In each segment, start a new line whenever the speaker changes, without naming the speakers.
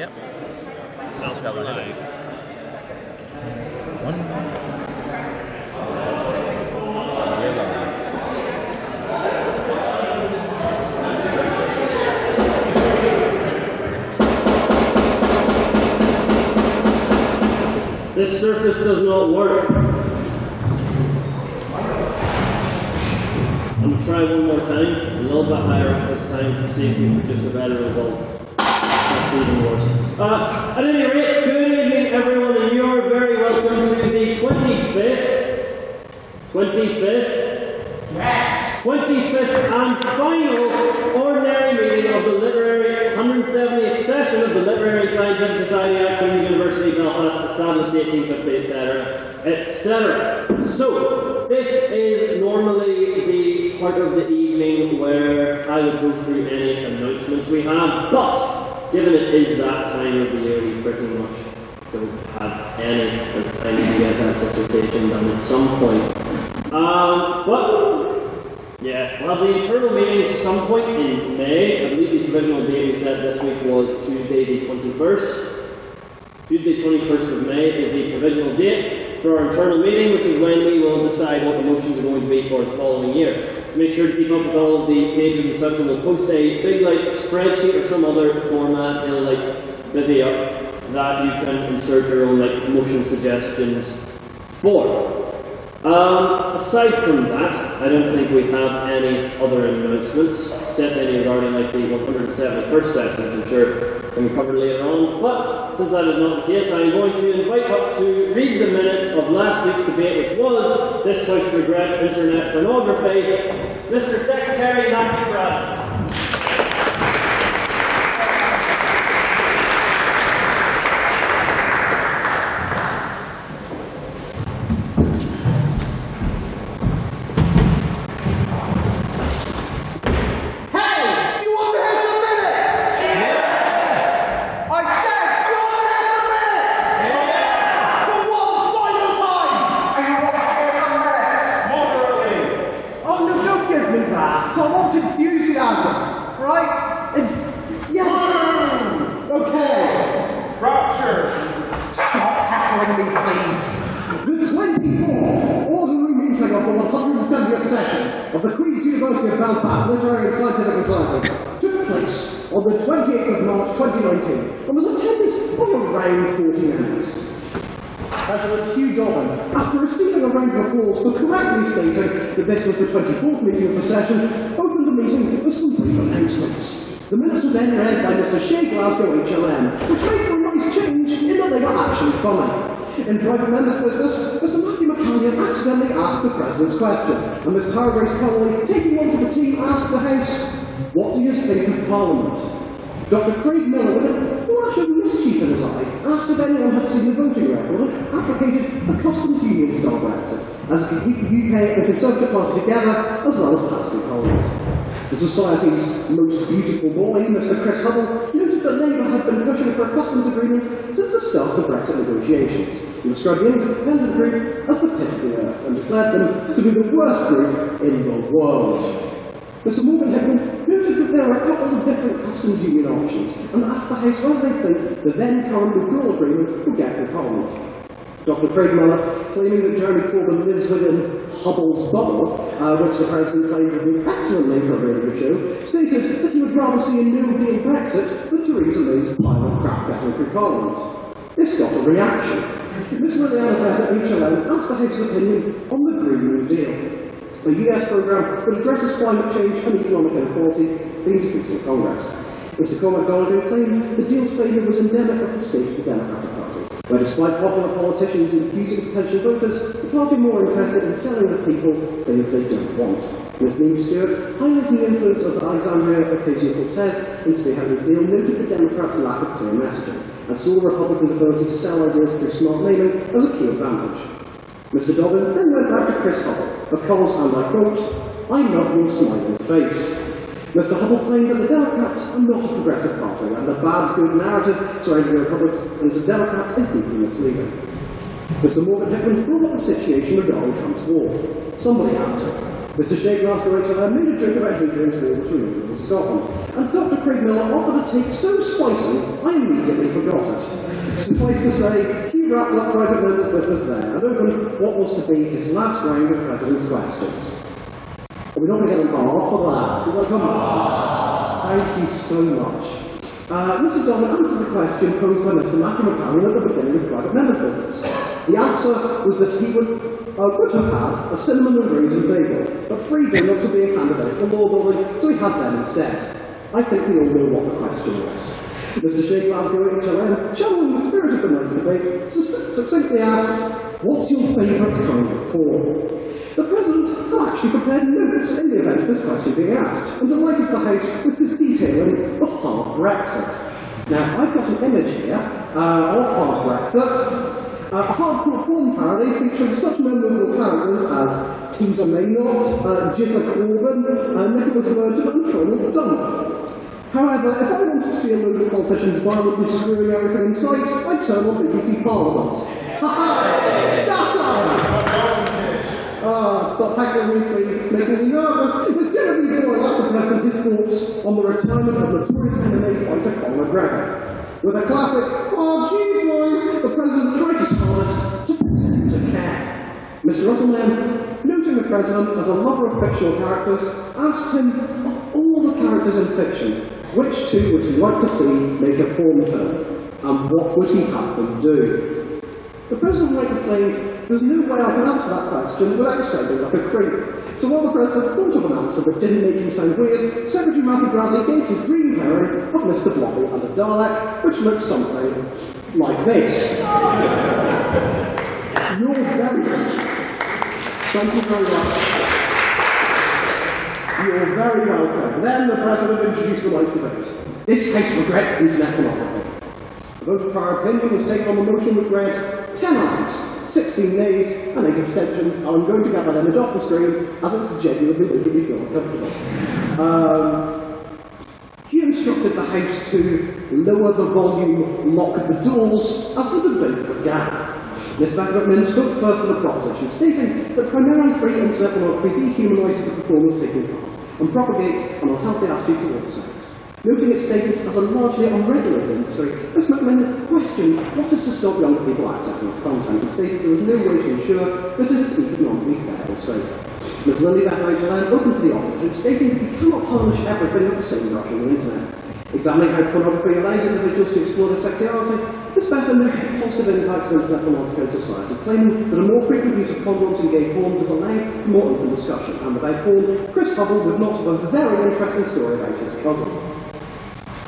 Yep. I'll spell it out.
This surface does not work. I'm going to try one more time, a little bit higher up this time to see if we produce a better result. That's even worse. At any rate, good evening everyone, and you are very welcome to the 25th? Yes! 25th and final ordinary meeting of the literary 170th session of the Literary Scientific Society at Queen's University Belfast, established 1850, etc. So, this is normally the part of the evening where I would go through any announcements we have, but given it is that time of the year, we pretty much don't have any time to get that dissertation done at some point. We'll have the internal meeting at some point in May. I believe the provisional date we said this week was Tuesday the 21st. Tuesday 21st of May is the provisional date for our internal meeting, which is when we will decide what the motions are going to be for the following year. So make sure to keep up with all of the pages and such, and we'll post a big spreadsheet or some other format in video that you can insert your own motion suggestions for. Aside from that, I don't think we have any other announcements, except any regarding the 171st session, which I'm sure we can cover later on. But since that is not the case, I'm going to invite up to read the minutes of last week's debate, which was This House Regrets Internet Pornography, Mr. Secretary Matthew Brown.
Of the Queen's University of Belfast Literary and Scientific Society took place on the 28th of March 2019 and was attended by around 40 members. President Hugh Dobbin, after receiving a round of applause for correctly stating that this was the 24th meeting of the session, opened the meeting with some brief announcements. The minutes were then read by Mr. Shea Glasgow HLM, which made for a nice change in that they are actually funny. In private members' business, Mr. Matthew McCallion accidentally asked the President's question, and Ms. Tara Grace Connolly, taking one for the team, asked the House, "What do you think of Parliament?" Dr. Craig Miller, with a flash of mischief in his eye, asked if anyone had seen the voting record and advocated a customs union-style Brexit, as it could keep the UK and Conservative Party together, as well as pass through Parliament. The Society's most beautiful boy, Mr. Chris Hubble, noted that Labour had been pushing for a customs agreement since the start of the Brexit negotiations. He described the independent group as the pit of the earth and declared them to be the worst group in the world. Mr. Morgan Hickman noted that there are a couple of different customs union options and asked the House whether they think the then current withdrawal agreement will get through Parliament. Dr. Craig Miller, claiming that Jeremy Corbyn lives within Hubble's bubble, which the President claimed would be an excellent name for a radio show, stated that he would rather see a no-deal Brexit than Theresa May's pile of crap getting through Parliament. This got a reaction. Ms. Liliana Bett at HLM asked the House's opinion on the Green New Deal, a US programme that addresses climate change and economic inequality being defeated in Congress. Mr. Cormac Donegan claimed the deal's failure was endemic of the state of the Democratic Party, where despite popular politicians infusing potential voters, the party are more interested in selling the people things they don't want. Ms. Neil Stewart, highlighting the influence of Alexandria Ocasio-Cortez in spearheading the deal, noted the Democrats' lack of clear messaging, and saw Republicans' ability to sell ideas through smart naming as a key advantage. Mr. Dobbin then went back to Chris Hubble, because, and I quote, "I love your smiling face." Mr. Hubble claimed that the Democrats are not a progressive party, and the bad good narrative surrounding the Republicans and Democrats is deeply misleading. Mr. Morgan Hickman brought up the situation regarding Trump's war. Somebody had to. Mr. Shea Glasgow made a joke about Hadrian's Wall between England and Scotland, and Dr. Craig Miller offered a take so spicy, I immediately forgot it. Suffice to say, he wrapped up private members' business there, and opened what was to be his last round of President's questions. Are we not going to get a bar for that? We've got to come on. Thank you so much. Mr. Donald answered the question posed by Mr. Matthew McCarran at the beginning of private members' business. The answer was that he would have had a cinnamon and raisin bagel, but free donuts to be a candidate for law building, so he had them instead. I think we all know what the question was. Mr. Shea Glasgow HLM, channeling the spirit of the night's debate, succinctly asked, what's your favourite kind of porn? The President had actually prepared notes in the event of this question being asked, and delighted the House with his detailing of hard Brexit. Now, I've got an image here of hard Brexit, a hardcore porn parody featuring such memorable characters as Teaser Maynard, Jizza Corbyn, Nicholas Virgin, and Donald Trump. However, if I want to see a load of politicians violently screwing everything in sight, I turn on BBC Parliament. Ha-ha! Satire! Stop heckling me, please. It's making me nervous. It's going to be more asked the President his thoughts on the retirement of notorious MMA fighter Conor McGregor. With a classic, oh gee boys, the President tried his hardest to pretend to care. Mr. Russell, noting the President as a lover of fictional characters, asked him, of all the characters in fiction, which two would he like to see make a porn film, and what would he have them do? The President might complain, there's no way I can answer that question without sounding like a creep. So while the President thought of an answer that didn't make him sound weird, Secretary Matthew Bradley gave his green pairing of Mr. Blobby and a Dalek, which looked something like this. You're very welcome. Thank you very much. You're very welcome. Then the President introduced the night's debate. This House regrets internet pornography. The vote of prior opinion was taken on the motion which read 10 ayes, 16 nays, and 8 abstentions. I'm going to get that image off the screen as it's genuinely making me feel uncomfortable. He instructed the House to lower the volume, lock the doors as the debate began. Ms. Beckman spoke first of the proposition, stating that primarily free internet pornography dehumanises the performers taking part and propagates an unhealthy attitude towards sex. Noting its status as a largely unregulated industry, Ms. McMahon questioned what is to stop younger people accessing its content and stated there was no way to ensure that it is economically fair or safe. Ms. Lindy Becker opened to the opposition, stating that you cannot tarnish everything with the same brush on the internet. Examining how pornography allows individuals to explore their sexuality, Ms. Becker noted the positive impacts of internet pornography in society, claiming that a more frequent use of condoms and gay porn does allow for more open discussion. And without porn, Chris Hubble would not have a very interesting story about his cousin.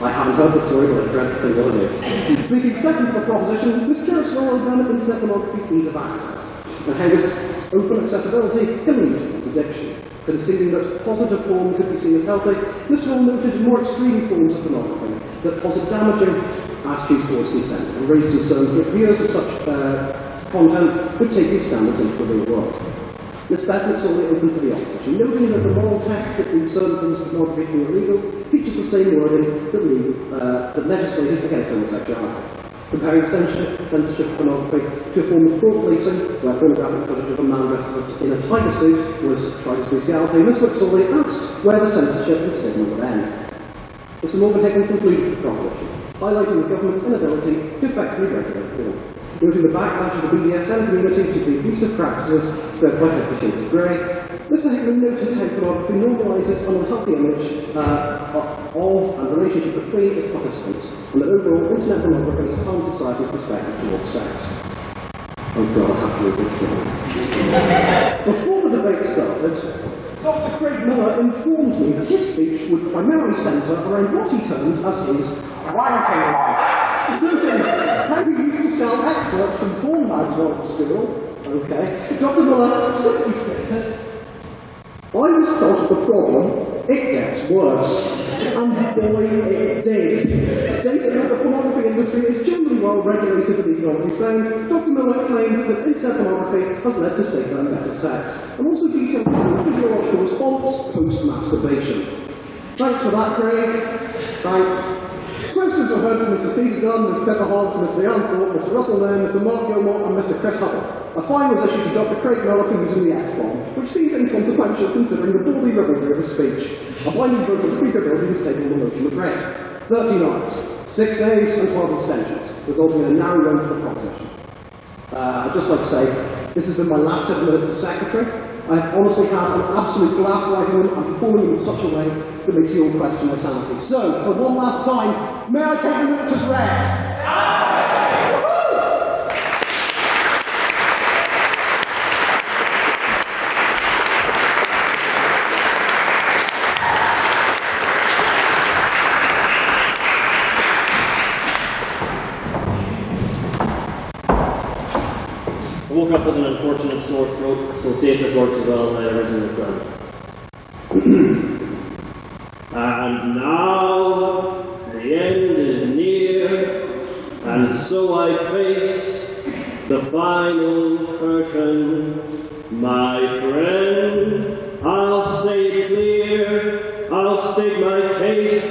I haven't heard the story, but I dread to think what it is. Speaking second to the proposition, Ms. Kirsten examined internet pornography's ease of access, and how this open accessibility can lead to addiction. Conceding that positive porn could be seen as healthy, Ms. Wall noted more extreme forms of pornography that posit damaging attitudes towards consent, and raised concerns that viewers of such content could take these standards into the real world. Ms. Beckman solely open to the opposition, noting that the moral test that leaves certain forms of pornography being illegal features the same wording that legislated against homosexuality. Comparing censorship of pornography to a form of fraud policing, where pornographic footage of a man dressed in a tiger suit was tried as bestiality, Ms. McSorley asked where the censorship and stigma would end. Mr. Morgan concluded the proposition, highlighting the government's inability to effectively regulate porn. Noting the backlash of the BDSM community to the abusive practices spread by shades of grey, Mr. Hickman noted how pornography normalises an unhealthy image of and relationship between its participants, and that overall internet pornography has harmed society's perspective towards sex. I'm rather happy with this one. Before the debate started, Dr. Craig Miller informed me that his speech would primarily centre around what he termed as his wanking life. Noting how he used to sell excerpts from porn mags while at school. Okay. Dr. Miller simply stated, I was told the problem, it gets worse. And boy, it did. Stating that the pornography industry is generally well regulated and economically sound, Dr. Miller claimed that internet pornography has led to safer and better sex, and also detailed the physiological response post-masturbation. Thanks for that, Craig. Thanks. Questions were heard from Mr. Peter Dunn, Mr. Pepper Hoggs, Mr. Ian Thorpe, Mr. Russell Nairn, Mr. Mark Gilmore, and Mr. Chris Hubble. A fine was issued to Dr. Craig Miller for using the F-bomb, which seems inconsequential considering the baldy ribaldry of his speech. A binding vote on speakability was taken on the motion of read. 30 nights, 6 days and 12 abstentions, resulting in a narrow win for the proposition. I'd just like to say, this has been my last 7 minutes as secretary. I've honestly had an absolute blast writing them and performing them in such a way that makes you all question my sanity. So, for one last time, may I take the minutes as read?
I woke up with an unfortunate sore throat, so we'll see if this works as well as I originally planned. And now the end is near, and so I face the final curtain. My friend, I'll say clear, I'll state my case,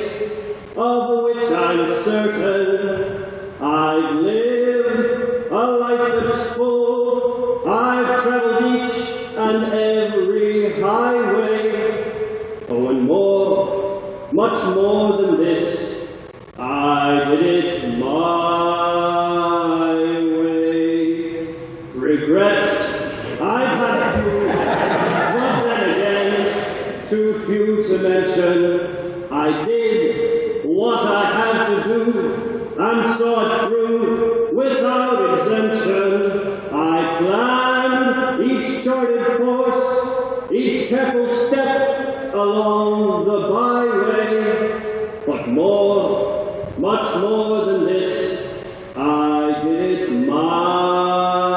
of which I'm certain. I've lived a life that's full, I've traveled each and every highway. Oh, and more, much more than this, I did it my way. Regrets, I've had few, but then again, too few to mention. I did what I had to do, and saw it through without exemption. I planned each charted course, each careful step along the byway. But more, much more than this, I did it my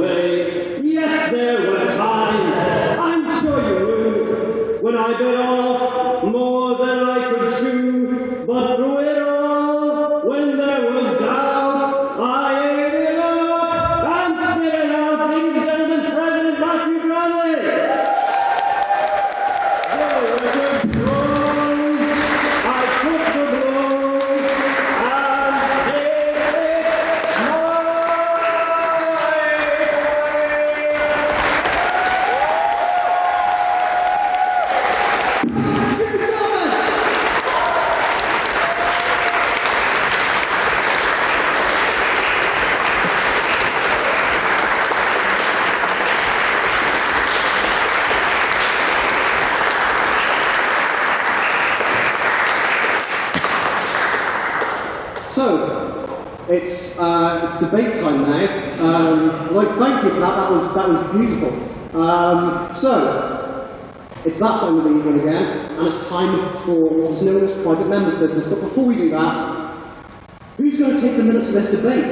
way. Yes, there were times, I'm sure you knew, when I bit off more than I could chew, but through it all, when there was doubt, I ate it up and spit it out. Ladies and gentlemen, President Matthew Bradley. The record grows, I took the blows, and did it my So, it's debate time now. Well, thank you for that. That was beautiful. So, it's that time of the evening again, and it's time for what's known as private members' business. But before we do that, who's going to take the minutes of this debate?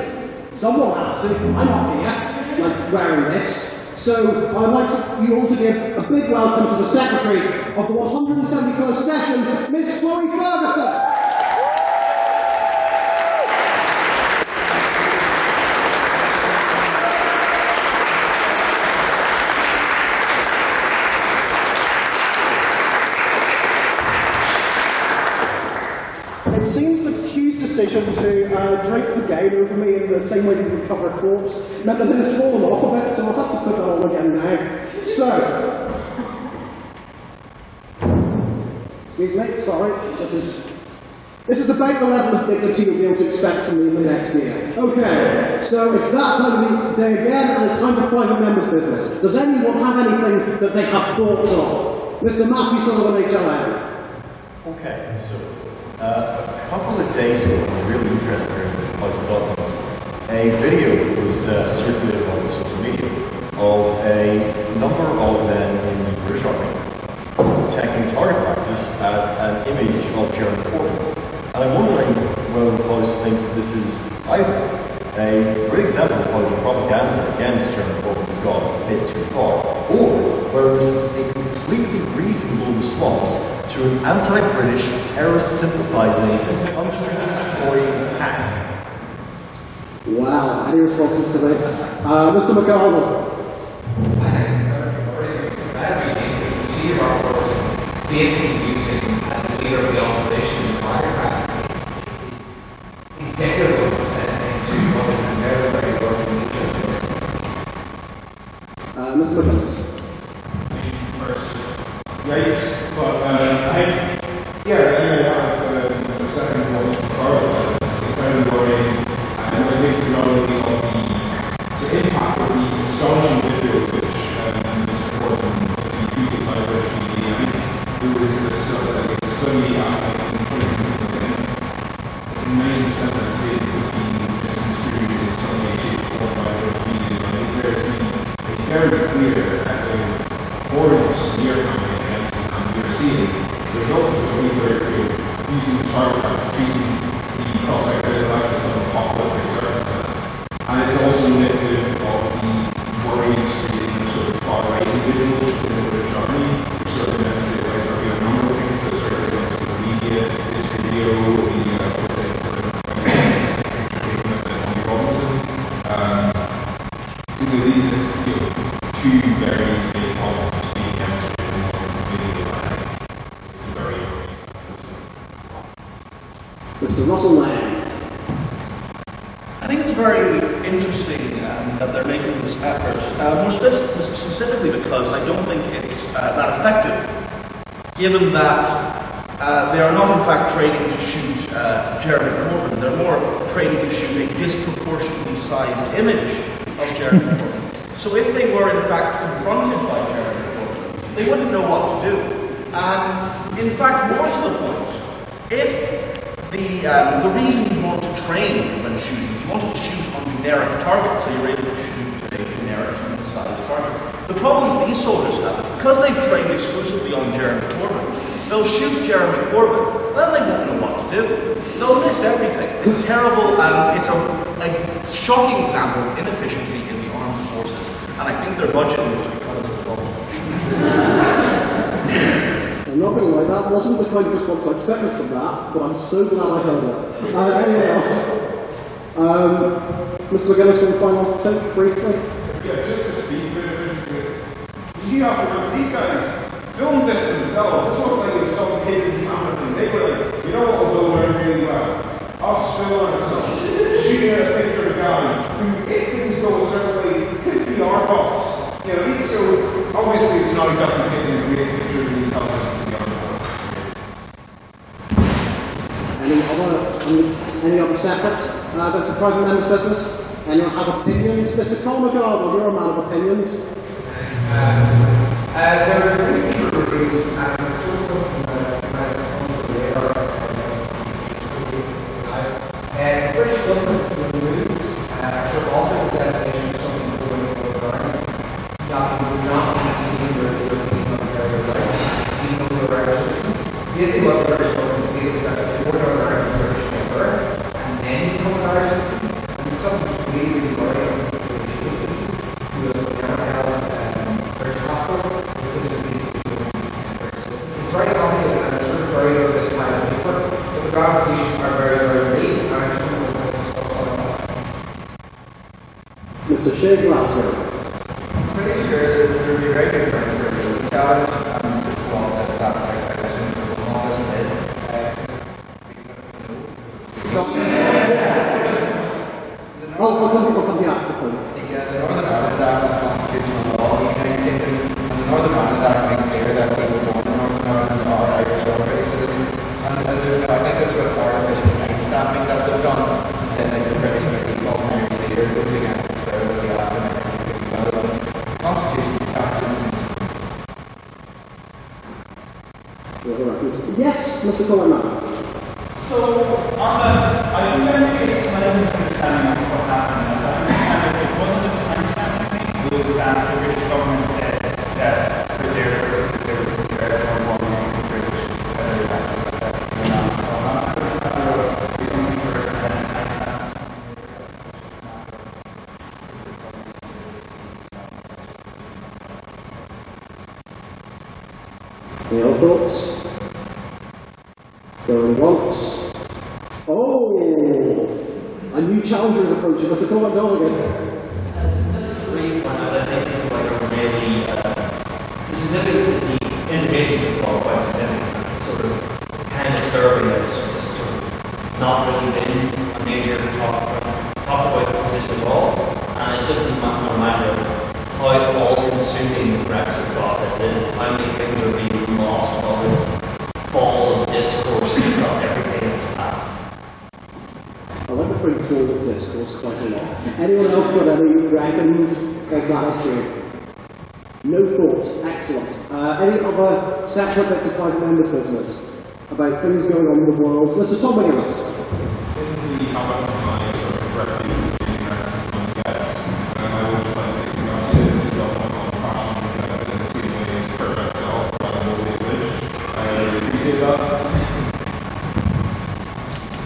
Someone has to. I'm not here, like wearing this. So, I'd like you all to give a big welcome to the secretary of the 171st session, Miss Chloe Ferguson. It seems the Q's decision to drape the gown over me in the same way they would cover a corpse meant that it has fallen off a bit, so I'll have to put that on again now. So, excuse me, sorry, this is about the level of dignity you'll be able to expect from me in the next year. Okay, so it's that time of the day again, and it's time for private members' business. Does anyone have anything that they have thoughts on? Mr. Matthew Sullivan, HLM.
Okay, so a couple of days ago, I'm really interested in House of Thoughts on this. A video was circulated on social media of a number of men in the British Army taking target practice as an image of German Corbyn. And I'm wondering whether the House thinks this is either a great example of how the propaganda against German Corbyn has gone a bit too far, or whether this is a completely reasonable response to an anti-British, terrorist-sympathising, country-destroying hack.
Wow, any responses to this? Mr. McArdle.
Basically using as the leader of the opposition's firecracker. It's indicative of the sentence who was very, very working each other.
Mr. McGinnis.
Yikes, but for a second of all, Mr. Carl said it's incredibly worrying, and I think not only of the impact of the astonishing video which is supporting the treated by the media, I think there is this stuff that is so many in 90% of the states have been misconstrued in some way, shape, or form by the media. I think there's been very clear that the horrors near coming against, and we're seeing the results of the very clear using the target as treating the prospect of elections on apocalyptic circumstances. And it's also indicative of the worries creating sort of far-right individuals within the British Army, which certainly demonstrate right there being a number of things that are against the media, this video, two very big problems being demonstrated on the video, and it's very
Mr. Russell Lang.
I think it's very interesting that they're making this effort, more specifically because I don't think it's that effective, given that they are not in fact training to shoot Jeremy Corbyn, they're more training to shoot a disproportionately sized image of Jeremy Corbyn. So if they were in fact confronted by Jeremy Corbyn, they wouldn't know what to do. And in fact, more to the point, if the reason you want to train when shooting is you want to shoot on generic targets, so you're able to shoot a generic sized target. The problem that these soldiers have is because they've trained exclusively on Jeremy Corbyn, they'll shoot Jeremy Corbyn, then they won't know what to do. They'll miss everything. It's terrible, and it's a shocking example of inefficiency in the armed forces. And I think their budget needs to be cut as a result.
I'm not going to lie, that wasn't the kind of response I expected from that, but I'm so glad I heard it. Anyone else? Mr. McGinnis, for the final take, briefly?
Yeah, just to speak a bit of it. You have to remember, these guys filmed this themselves. This wasn't like it was some hidden camera thing. They were like, you know what will go down really well? Us filming ourselves, shooting a picture of a guy who, if things go a certain way, could be our boss. You know, so obviously it's not exactly taking a great picture of the intelligence of the armed force.
Any other separate? That's a private member's business. Anyone have opinions? Mr. Colin McGarvey, you're a man of opinions.
There was this piece of review, and it's sort of something that on the radar. The British government removed sort of alternate definition of something going on. That means not conceding their European rights, even though they were citizens. Basically, what the British government stated is that if you were an British member and then you become an Irish citizen, and something's really, really worrying about British citizens who have never held British passport, specifically British citizens. It's very complicated and it's sort of very over this kind of paper, but the ramifications are very, very real, and I just want to know what's on that.
Mr. Shea Glasgow.
I'm pretty sure that there would be very good friends for you. Challenge that I guess in the office did.
I'll come to after the point.
The Northern Ireland Act is constitutional law. The United Kingdom and the Northern Ireland Act make clear that people born in Northern Ireland are Irish or British citizens. And there's no, I think there's sort of artificial time stamping that they've done and said that the British are default members here goes against the spirit of the Act and the Constitution practices.
Yes, Mr. Colin.
So, I think it's slightly understanding of what happened. As I understand it, it wasn't a time stamp thing. It was that the British government said that for their purposes they were prepared for one British, whether that or not. So I'm not sure how the only person that has time stamps.
Any other thoughts? Going once. Oh! A new challenger is approaching. Mr. Colin again.
Just a brief one, I think this is like a really, the significant, the indication of this law quite significant. It's sort of kind of disturbing that it's just sort of not really been a major talk about this position at all. And it's just a reminder of how all assuming the Brexit process is, how many things are being lost while this ball of discourse gets up everything in its path?
I like the free ball of discourse quite a lot. Anyone else got any reckons of that issue? No thoughts. Excellent. Any other separate bits of private members' business about things going on in the world? Mr. Tom McGinnis.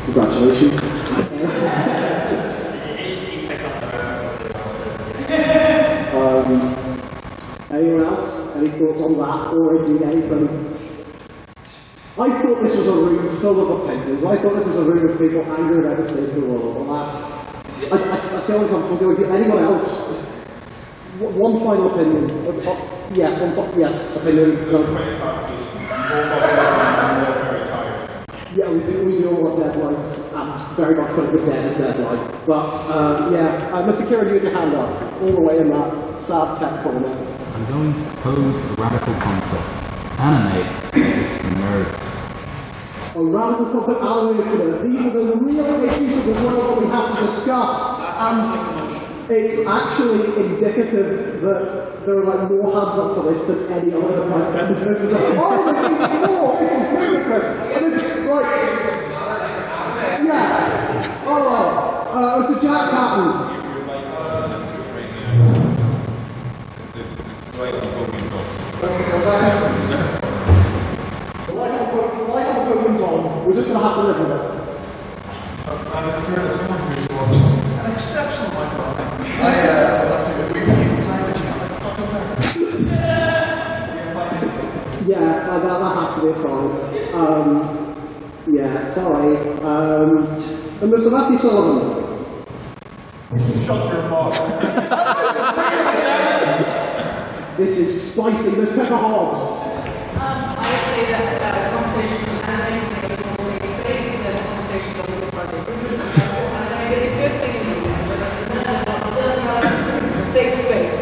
Congratulations. Anyone else? Any thoughts on that, or indeed anything? I thought this was a room full of opinions. I thought this was a room of people angry about the state of the world. And I feel uncomfortable going to anyone else. One final opinion. Yes, opinion. No. Yeah, we do all have deadlines, and very much putting the deadline. But, Mr. Kieran, you had your hand up, all the way in that sad tech corner.
I'm going to pose a radical concept. Anime is for nerds.
A radical concept, anime is for nerds. These are the real issues of the world that we have to discuss. And it's actually indicative that there are like more hands up for this than any other private members. This is more! This is ludicrous! Right. Yeah. All right. Mr. Jack Patton. The light on the podium's on. We're just going to have to live with it.
I'm a spirit of someone who's watched an exceptional amount of it. I have to agree with you because I originally fucking
Yeah, that has to be a crime. Yeah, sorry. And Mr. Matthew Sullivan.
shut your mouth.
This is spicy. There's pepper hogs.
I would say that conversations with anime make people take place, and conversations on the project. Anime is a good thing in the end, but it's a safe space.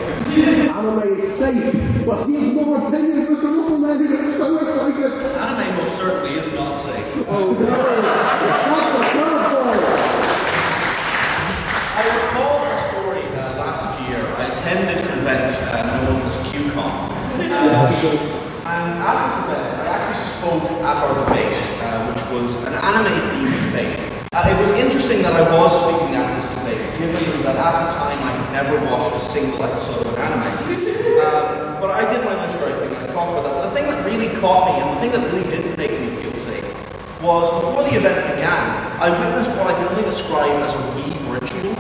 Anime is safe. But here's more opinions. Mr. Russell Levy gets so excited.
Anime most certainly is not safe.
Oh no! That's a curveball.
I recall a story last year. I attended an event known as QCon. And at this event, I actually spoke at our debate, which was an anime-themed debate. It was interesting that I was speaking at this debate, given that at the time I had never watched a single episode of an anime. But I did my literary thing, and I talked about that. But the thing that really caught me, and the thing that really didn't make me feel safe, was before the event began, I witnessed what I can only describe as a weeb ritual,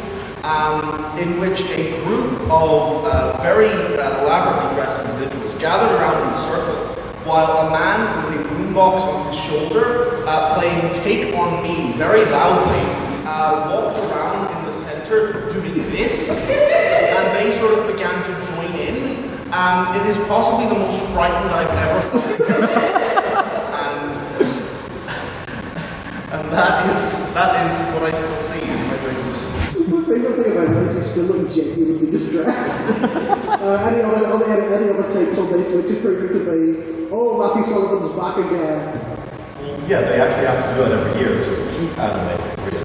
in which a group of very elaborately dressed individuals gathered around in a circle, while a man with a boombox on his shoulder, playing Take On Me very loudly, walked around in the center doing this, and they sort of began to join in. It is possibly the most frightened I've ever felt. And that is what I still see in my dreams.
My favourite thing about this is still looking genuinely distressed. Any other takes on this, which is proving to be, oh, Matthew Sullivan's back again.
Yeah, they actually have to do that every year to keep anime real.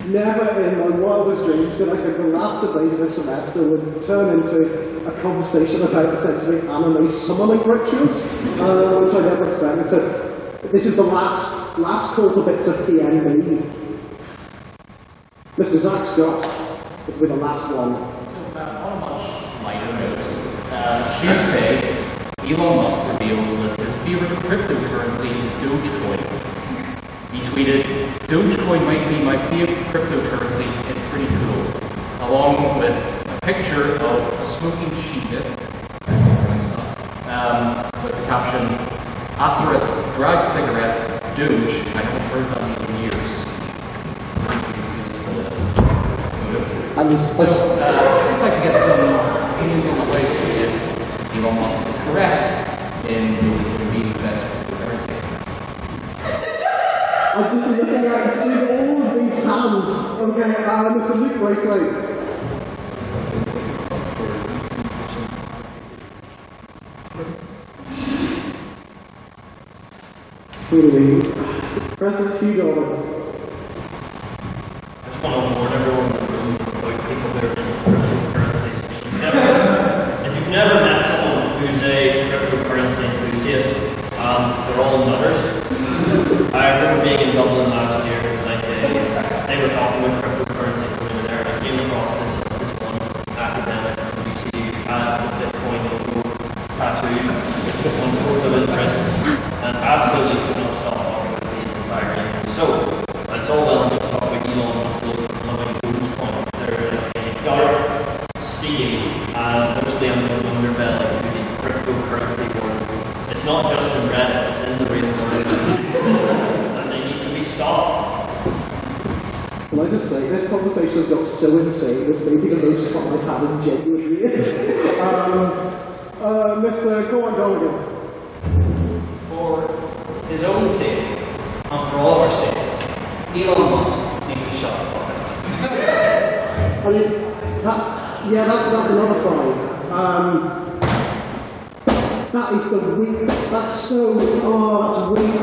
Never in my wildest dreams did I think the last debate of this semester would turn into a conversation about essentially anime summoning rituals, which I never expected. So this is the last call for bits of PNB. Mr. Zach Scott, this will be the last one.
So, on a much lighter note, Tuesday, Elon Musk revealed that his favorite cryptocurrency is Dogecoin. He tweeted, "Dogecoin might be my favorite cryptocurrency, it's pretty cool," along with a picture of a smoking Shiba, with the caption, "Asterisk, drag cigarette, Doge, I haven't heard that in years."
And this,
I'd just like to get some opinions on the place if Elon Musk is correct in being the best cryptocurrency.
I'm just looking at and seeing all of these hands. Okay, Mr. Luke Braithwaite. President Hugh Dolan.
I just want to warn everyone in the room about people that are in cryptocurrencies. If you've never met someone who's a cryptocurrency enthusiast, they're all nutters. I remember being in Dublin last year, it was like they were talking about cryptocurrency over there, and I came across this one academic from UCD had a Bitcoin logo tattoo on both of his wrists, and absolutely could not stop talking about the entire game. So, it's all well and good to talk about Elon Musk loving Dogecoin. They're a dark sea, mostly on the underbelly of the cryptocurrency world. It's not just in Reddit, it's in the real world. And they need to be stopped.
Can I just say, this conversation has got so insane, it's maybe the most fun I've had in genuine years. Mr. Cormac Donegan.
For his own sake, and for all of our sakes, Elon Musk needs to shut the fuck up.
I mean, that's another fine. That is the weak, that's so, that's weak.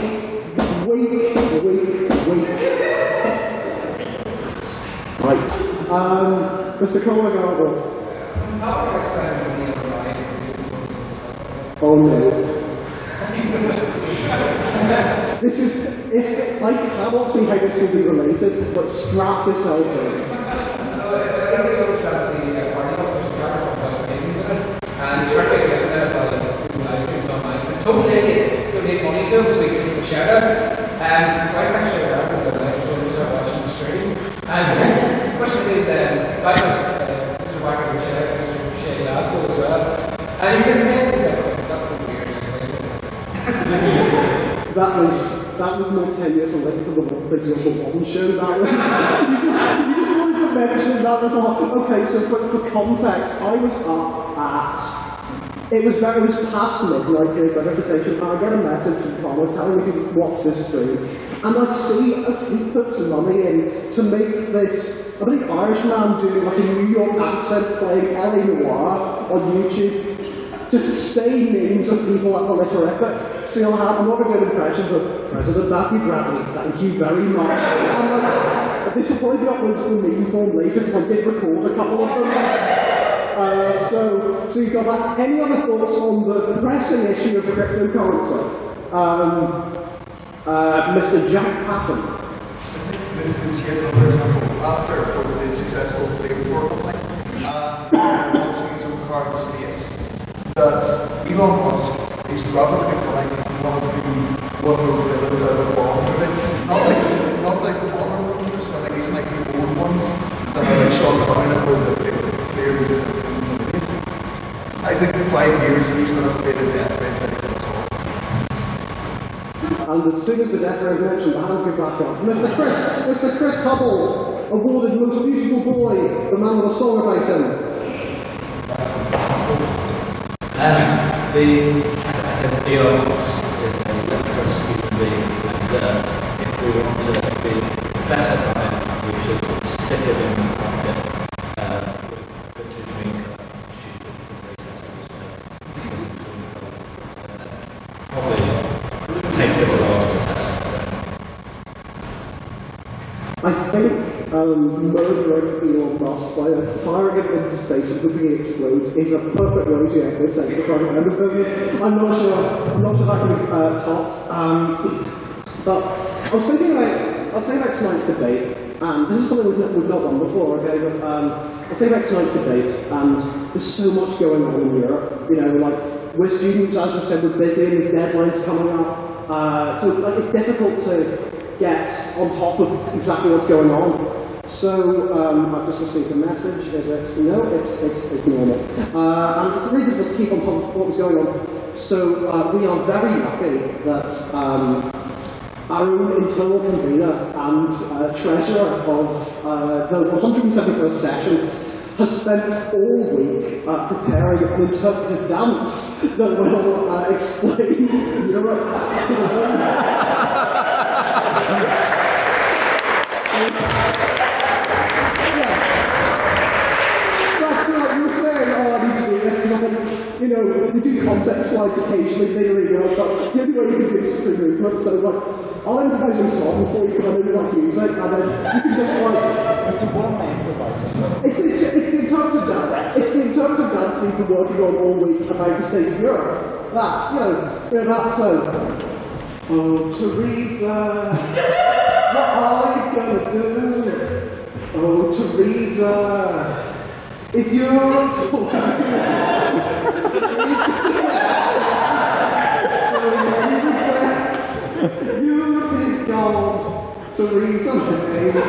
Right. Mr. Cormac. Oh no. This is, I cannot see how this will be related, but strap yourself in.
So, everybody always has the party officer strap on and try to get that live streams online. Totally, it's donate money to them so we can take a shout out. So I can shout out to the live stream and start watching the stream. And the question is, excitement. Mr. Wagner will shout out Mr. Shea Glasgow as well. And you can make it, that's the weird
That was more tenuous and like for the ones they do on the one show. That was you just wanted to mention that was all. Okay, so for context, I was up at it was past midnight here by visitation, and I get a message from Connor telling me to watch this stream, and I see he put some money in to make this, I believe, Irishman doing like a New York accent playing L.A. Noir on YouTube. Just say names of people at the Literature. So you'll have another good impression of President Matthew Bradley. Thank you very much. And like, this will probably be uploaded to the meme form later because I did record a couple of them. So you've got that. Any other thoughts on the pressing issue of cryptocurrency? Mr. Jack Patton.
This is yet another example after the successful Big Four company launching his own car in space. That Elon Musk is rapidly becoming one of the villains out of the bomb. Not like the modern ones, I think he's like the old ones that are like Sean Connery where they're clearly different. I think in 5 years he's going to create a death rate.
And as soon as the death rate mentioned, the hands go back up. Mr. Chris Hubble, awarded Most Beautiful Boy, the man with a song about him.
Elon Musk is a lecherous human being, and if we want to be better than him, we should stick it in the pocket with his drink and shoot it to the probably take a little while to test.
I think murdering Elon Musk by firing it into space and hoping it explodes is a perfect way to end this end of thing. I'm not sure that can be topped. But I was thinking about tonight's debate, and this is something we've not done before, okay? But I was thinking about tonight's debate, and there's so much going on in Europe. You know, like we're students, as we've said, we're busy, and there's deadlines coming up. So like it's difficult to get on top of exactly what's going on. So I've just received a message. Is it? No, it's normal. And it's really difficult to keep on top of what was going on. So we are very lucky that our own internal convener and treasurer of the 171st session has spent all week preparing an interpretive dance that will explain Europe to the world. You were saying, oh, I need to do this. you know, we do context slides occasionally, they really well, but the only way you can do this is through movement, so like, I'll improvise a song before you come in and like music, and then you can just like...
It's a one-way improvising.
It's the interpretive dance. It's the interpretive dance you've been working on all week about the state of Europe. That, you know that song. Oh, Teresa, what are you gonna do? Oh, Teresa, is Europe for so many regrets. Europe is gone. Teresa, baby.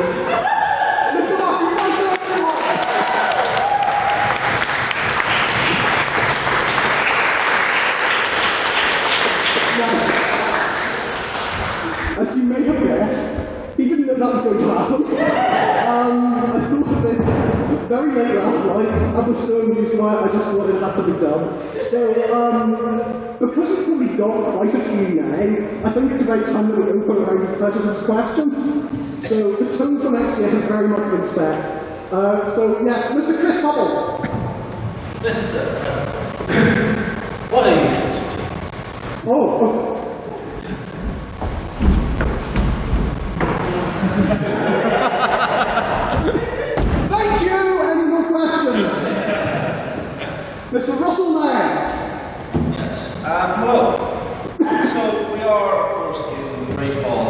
As you may have guessed, he didn't know that was going to happen. I thought of this very late last night. I was so amused by it, I just thought it had to be done. So, because we've probably got quite a few now, I think it's about time that we open around the President's questions. So, the tone for next year has very much been set. So, yes, Mr. Chris Hubble.
Mr. President, what are you substituting?
Oh. Thank you! Any more questions? Mr. Russell Mayer.
Yes. Well, so we are, of course, in the Great Hall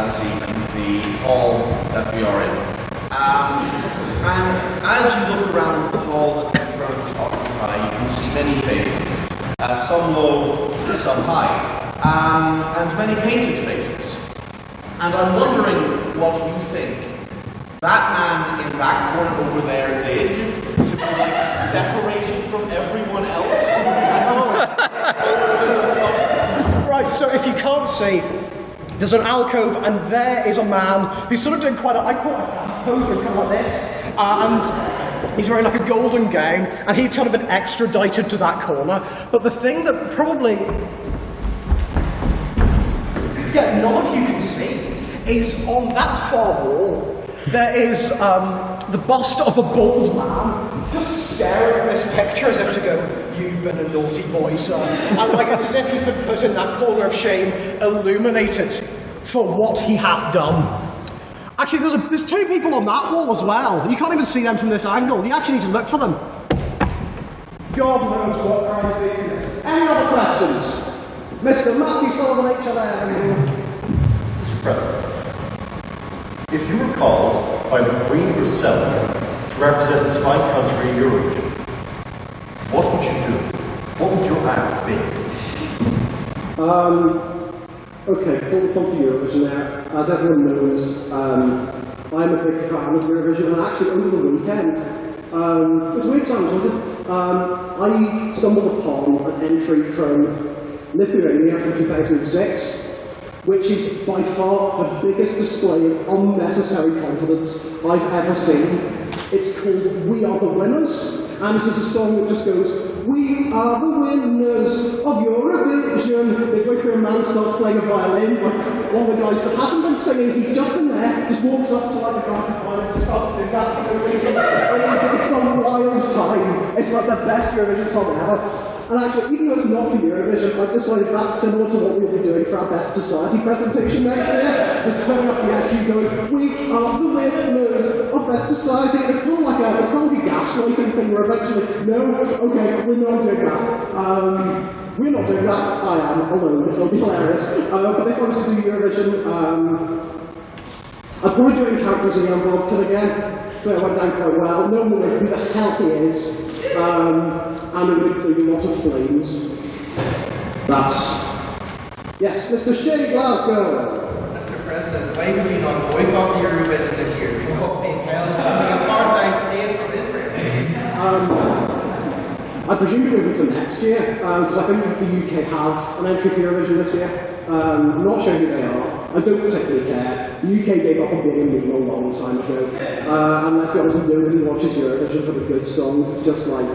this evening, the hall that we are in. And as you look around the hall that we currently occupy, you can see many faces, some low, some high, and many painted faces. And I'm wondering what you think that man in that corner over there did to be like separated from everyone else.
Right, so if you can't see, there's an alcove and there is a man who's sort of doing quite I call it a pose kind of like this. And he's wearing like a golden gown and he's kind of been extradited to that corner. But the thing that probably none of you can see is on that far wall there is the bust of a bald man just staring at this picture as if to go, "You've been a naughty boy, sir." And like it's as if he's been put in that corner of shame, illuminated for what he hath done. Actually, there's two people on that wall as well. You can't even see them from this angle. You actually need to look for them.
God knows what crimes they commit. Any other questions? Mr. Matthew Sullivan, HLM.
Mr. President, if you were called by the Queen herself to represent this fine country in Europe, what would you do? What would your act be?
Okay, before we come to Eurovision now, as everyone knows, I'm a big fan of Eurovision, and actually over the weekend, it's weird times, wasn't it? I stumbled upon an entry from Lithuania from 2006, which is by far the biggest display of unnecessary confidence I've ever seen. It's called We Are the Winners, and it is a song that just goes, "We are the winners of Eurovision." They go through a man starts playing a violin, like one of the guys that hasn't been singing, he's just been there, just walks up to like a guy and starts to do that for no reason. And it's a wild time. It's like the best Eurovision song ever. And actually, even though it's not for Eurovision, I've decided that's similar to what we'll be doing for our Best Society presentation next year. Just turning up the SU going, "We are the winners of Best Society." It's kind of like a gaslighting thing where eventually, no, okay, we're not doing that. We're not doing that. I am alone. It'll be hilarious. But if I was to do Eurovision, I'd probably do Encounters in Young Robkin again. So it went down quite well. No one knows who the hell he is. And it would include a lot of flames. That's... Yes, Mr. Shea Glasgow.
Mr. President, why would you not boycott the Eurovision this year? Because being held as an apartheid state of Israel.
I presume it will be for next year, because I think the UK have an entry for Eurovision this year. I'm not sure who they are. I don't particularly care. The UK gave up on being a long time ago. And let's be honest, nobody watches Eurovision for the good songs. It's just like,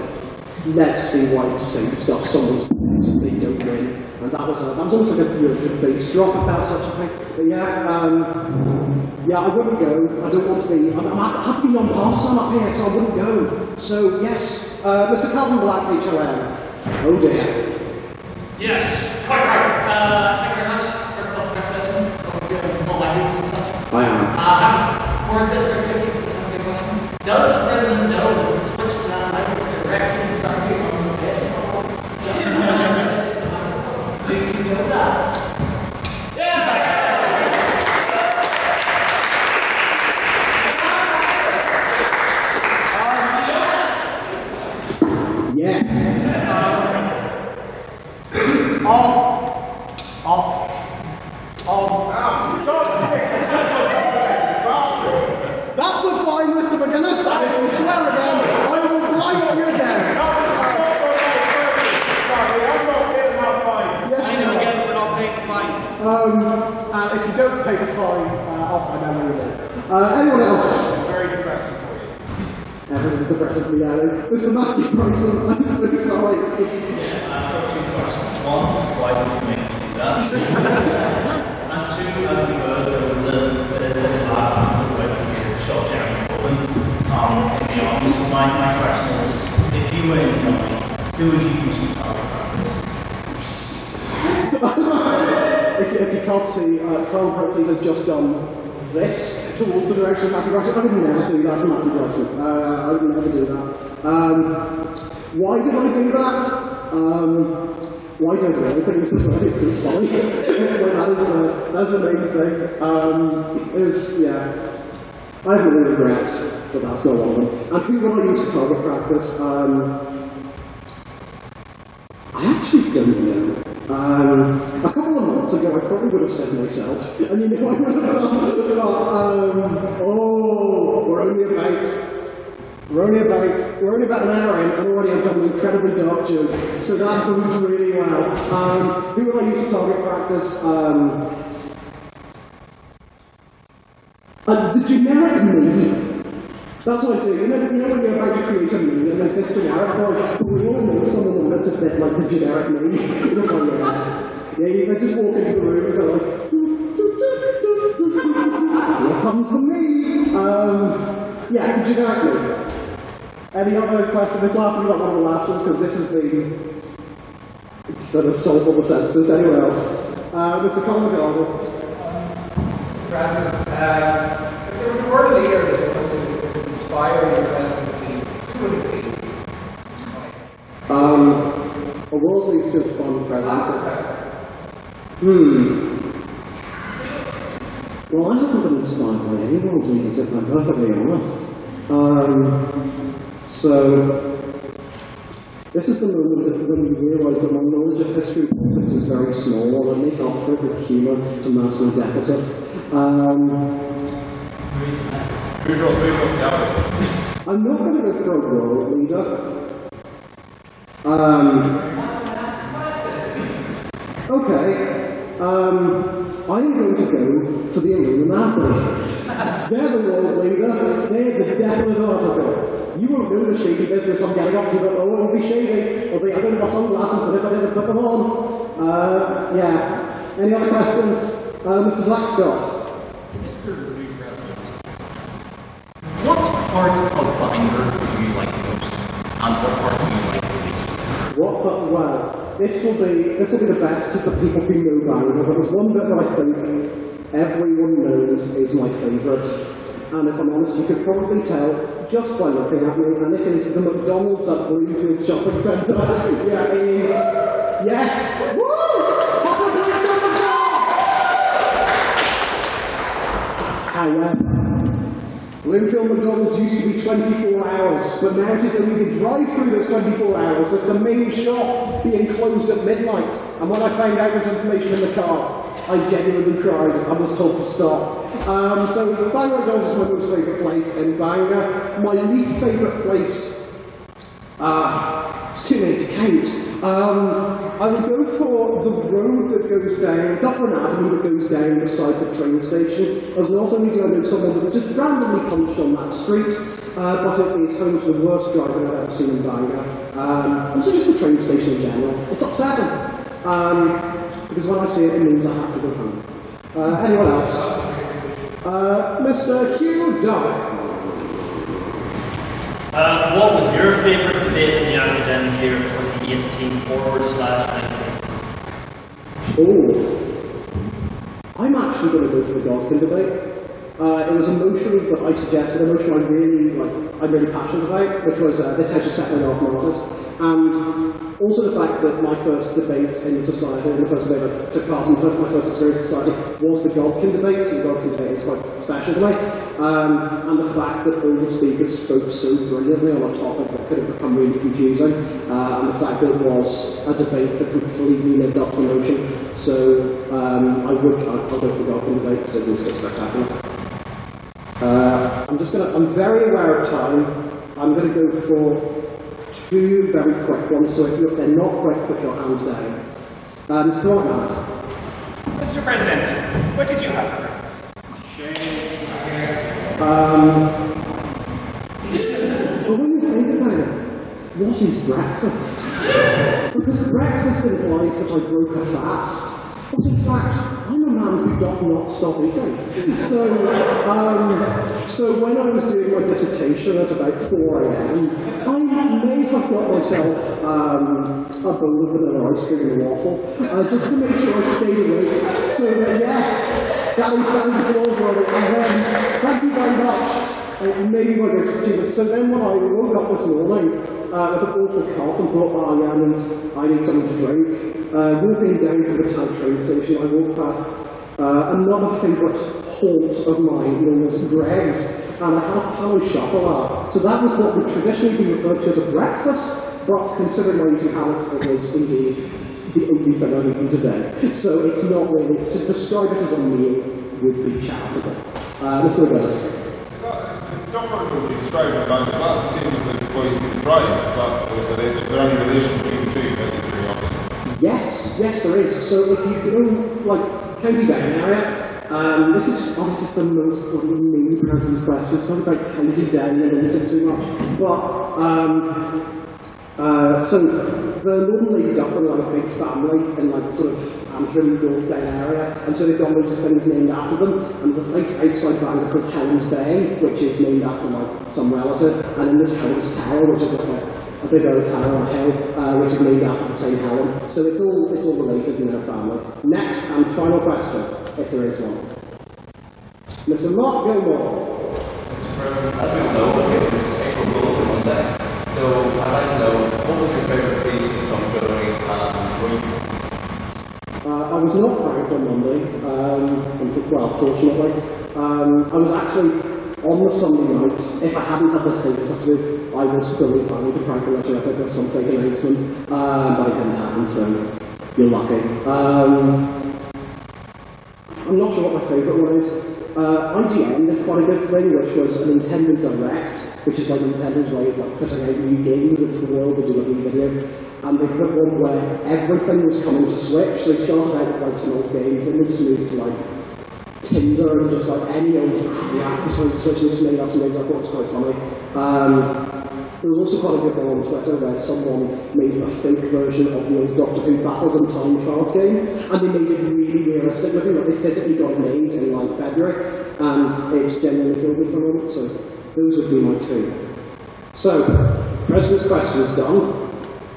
let's see white sing stuff someone's plays and they don't win. And that was almost like a bass drop if that's such a thing. But yeah, I wouldn't go. I don't want to be. I have to be non-partisan up here, so I wouldn't go. So yes, Mr. Calvin Black, HLM. Oh dear.
Yes, quite right. Thank you very much. First of all, congratulations. Hope you're all happy and such.
I am.
For this very quickly, for some big question. Does the president know that the switch to that microphone directly in front of you on the desk? Do you know that? Yeah!
Yes. That's a fine, Mr. McGuinness, and if you swear again, I will blind you again. Yes,
I know again for not paying the fine.
and if you don't pay the fine, I'll find out where you live. Anyone else?
Very depressing for you.
Everyone's depressing me, Alan. Mr. Matthew Bryson, I'm so sorry.
I've got two questions. One, why did you make me do that? And two, as we heard, there was the laugh after when you shot Jeremy Corbyn in the army. So my question is, if you were in the army, who would you use for target practice?
If you can't see, Carl Brooklyn has just done this towards the direction of Matthew Bryson. I would never do that to Matthew Bryson. I would never do that. Why did I do that? Why don't I do anything? This is right. It's funny. That's the main thing. It was, yeah. I have no regrets, but that's not one of them. And who would I use for target practice? I actually don't know. A couple of months ago, I probably would have said myself. And you know, I would have done, we're only about an hour in, and already I've done an incredibly dark joke. So that goes really well. Who would I use for target practice? The generic me. That's what I do. You know when you're about to create a me, and there's this generic one, but we all know someone that's a bit like the generic me. It's like, they just walk into the room, so like, here comes the me. Yeah, the generic me. Any other question? This will have to be one of the last ones, because this has been sort of solved all the sentences. Anyone else? Mr. Colin Garden.
President, if there was a world leader that was inspiring your presidency, who would it be?
A world leader to inspire the presidency. Well, I haven't been inspired by any world leaders, if I'm perfectly honest. So, this is the moment when you realise that my knowledge of history and politics is very small, or at least I'll fit with humour to mask my deficit. I'm not going to go for a world leader. Okay. I'm going to go for the Illuminati. They're the world leader. They're the definite article. You won't know the shady business I'm getting up to, but it'll be shady. I don't have my sunglasses, but if I didn't put them on. Yeah. Any other questions? Mr. Blackscott.
Mr. New President, what part of Bangor do you like most, and what part do you like the least?
Well, this will be the best of the people who know Bangor, but there's one bit that I think everyone knows is my favourite. And if I'm honest, you could probably tell just by looking at me, and it is the McDonald's at Bloomfield Shopping Centre. Yeah, it is. Yes! Woo! Bloomfield McDonald's used to be 24 hours, but now it is only the drive-through that's 24 hours, with the main shop being closed at midnight. And when I found out this information in the car, I genuinely cried and was told to stop. So Bangor McDonald's is my most favourite place in Bangor. My least favourite place, it's too many to count. I would go for the road that goes down, Dublin Avenue that goes down beside the train station, as not only do I know someone that was just randomly punched on that street, but it is home to the worst driver I've ever seen in Bangor. And so just the train station in general. It's upsetting. Because when I see it, it means I have to go home. Anyone else? Mr. Hugh Dunn.
What was your favourite debate in the academic year of 2018? /19.
Oh, I'm actually going to go for the Godkin debate. It was a motion that I suggested, a motion I'm really passionate about, which was this House of Settling Off Martyrs, and also the fact that my first debate in society, and the first debate I took part in, my first experience in society, was the Godkin debate, so the Godkin debate is quite special to me, and the fact that all the speakers spoke so brilliantly on a topic that could have become really confusing, and the fact that it was a debate that completely lived up to the motion, so I'll go for the Godkin debate, so it was spectacular. I'm very aware of time. I'm going to go for two very quick ones, so if they're not quick, put your hands down. Mr. Whiteman.
Mr. President, what did you have for breakfast? Shame.
But when you think about it, what is breakfast? Because breakfast implies that I broke a fast. But in fact, I'm a man who doth not stop eating. So when I was doing my dissertation at about 4 a.m., I may have got myself a bowl of vanilla ice cream and a waffle, just to make sure I stayed awake. So yes, that is plausible. And then, thank you very much. Maybe my very stupid. So then when I woke up this morning with an awful cough and thought, I need something to drink. Walking down to the town train station, I walked past another favourite haunt of mine, known as Greg's, and I had a palo chocolate. So that was what would traditionally be referred to as a breakfast, but considering my eating habits, it was indeed the only thing I've eaten today. So it's not really, to describe it as a meal would be charitable. Mr. Willis.
Don't forget to describe it, but it's not the same as the boys with fries. Is there any relation between the two? Out of curiosity?
Yes, there is. So if you go, County Down area, this is the most bloody mean presence question. It's not about County Down and anything too much. But, so the Northern Lady Duffin are a big family in sort of Antrim, North Down area, and so they've got loads of things named after them, and the place outside Bangor called Helen's Bay, which is named after some relative, and in this Helen's Tower, which is a big old tower on a hill, which is named after the St. Helen. So it's all related in their family. Next and final question, if there is one. Mr. Mark Gilmore.
Mr. President, as we all know, it was April Fools on Monday. So I'd like to know, what was your favourite piece of Tom Fillery and were
I was not pranked on Monday, fortunately. I was actually on the Sunday night, if I hadn't had this thing to do, I was fully planning to prank a letter if there's some fake announcement, but it didn't happen, so you're lucky. I'm not sure what my favourite one is. IGN did quite a good thing, which was a Nintendo Direct, which is like Nintendo's way of putting out new games into the world. They do a new video. And they put one where everything was coming to Switch. So they started out with some old games, and they just moved to Tinder and just any old crap just went to Switch and just made up some names. I thought it was quite funny. There was also quite a good one on Twitter where someone made a fake version of the old Doctor Who Battles in Time card game, and they made it really realistic looking, they physically got it made in February, and it's genuinely filled with fun. So those would be my two. So, President's question is done.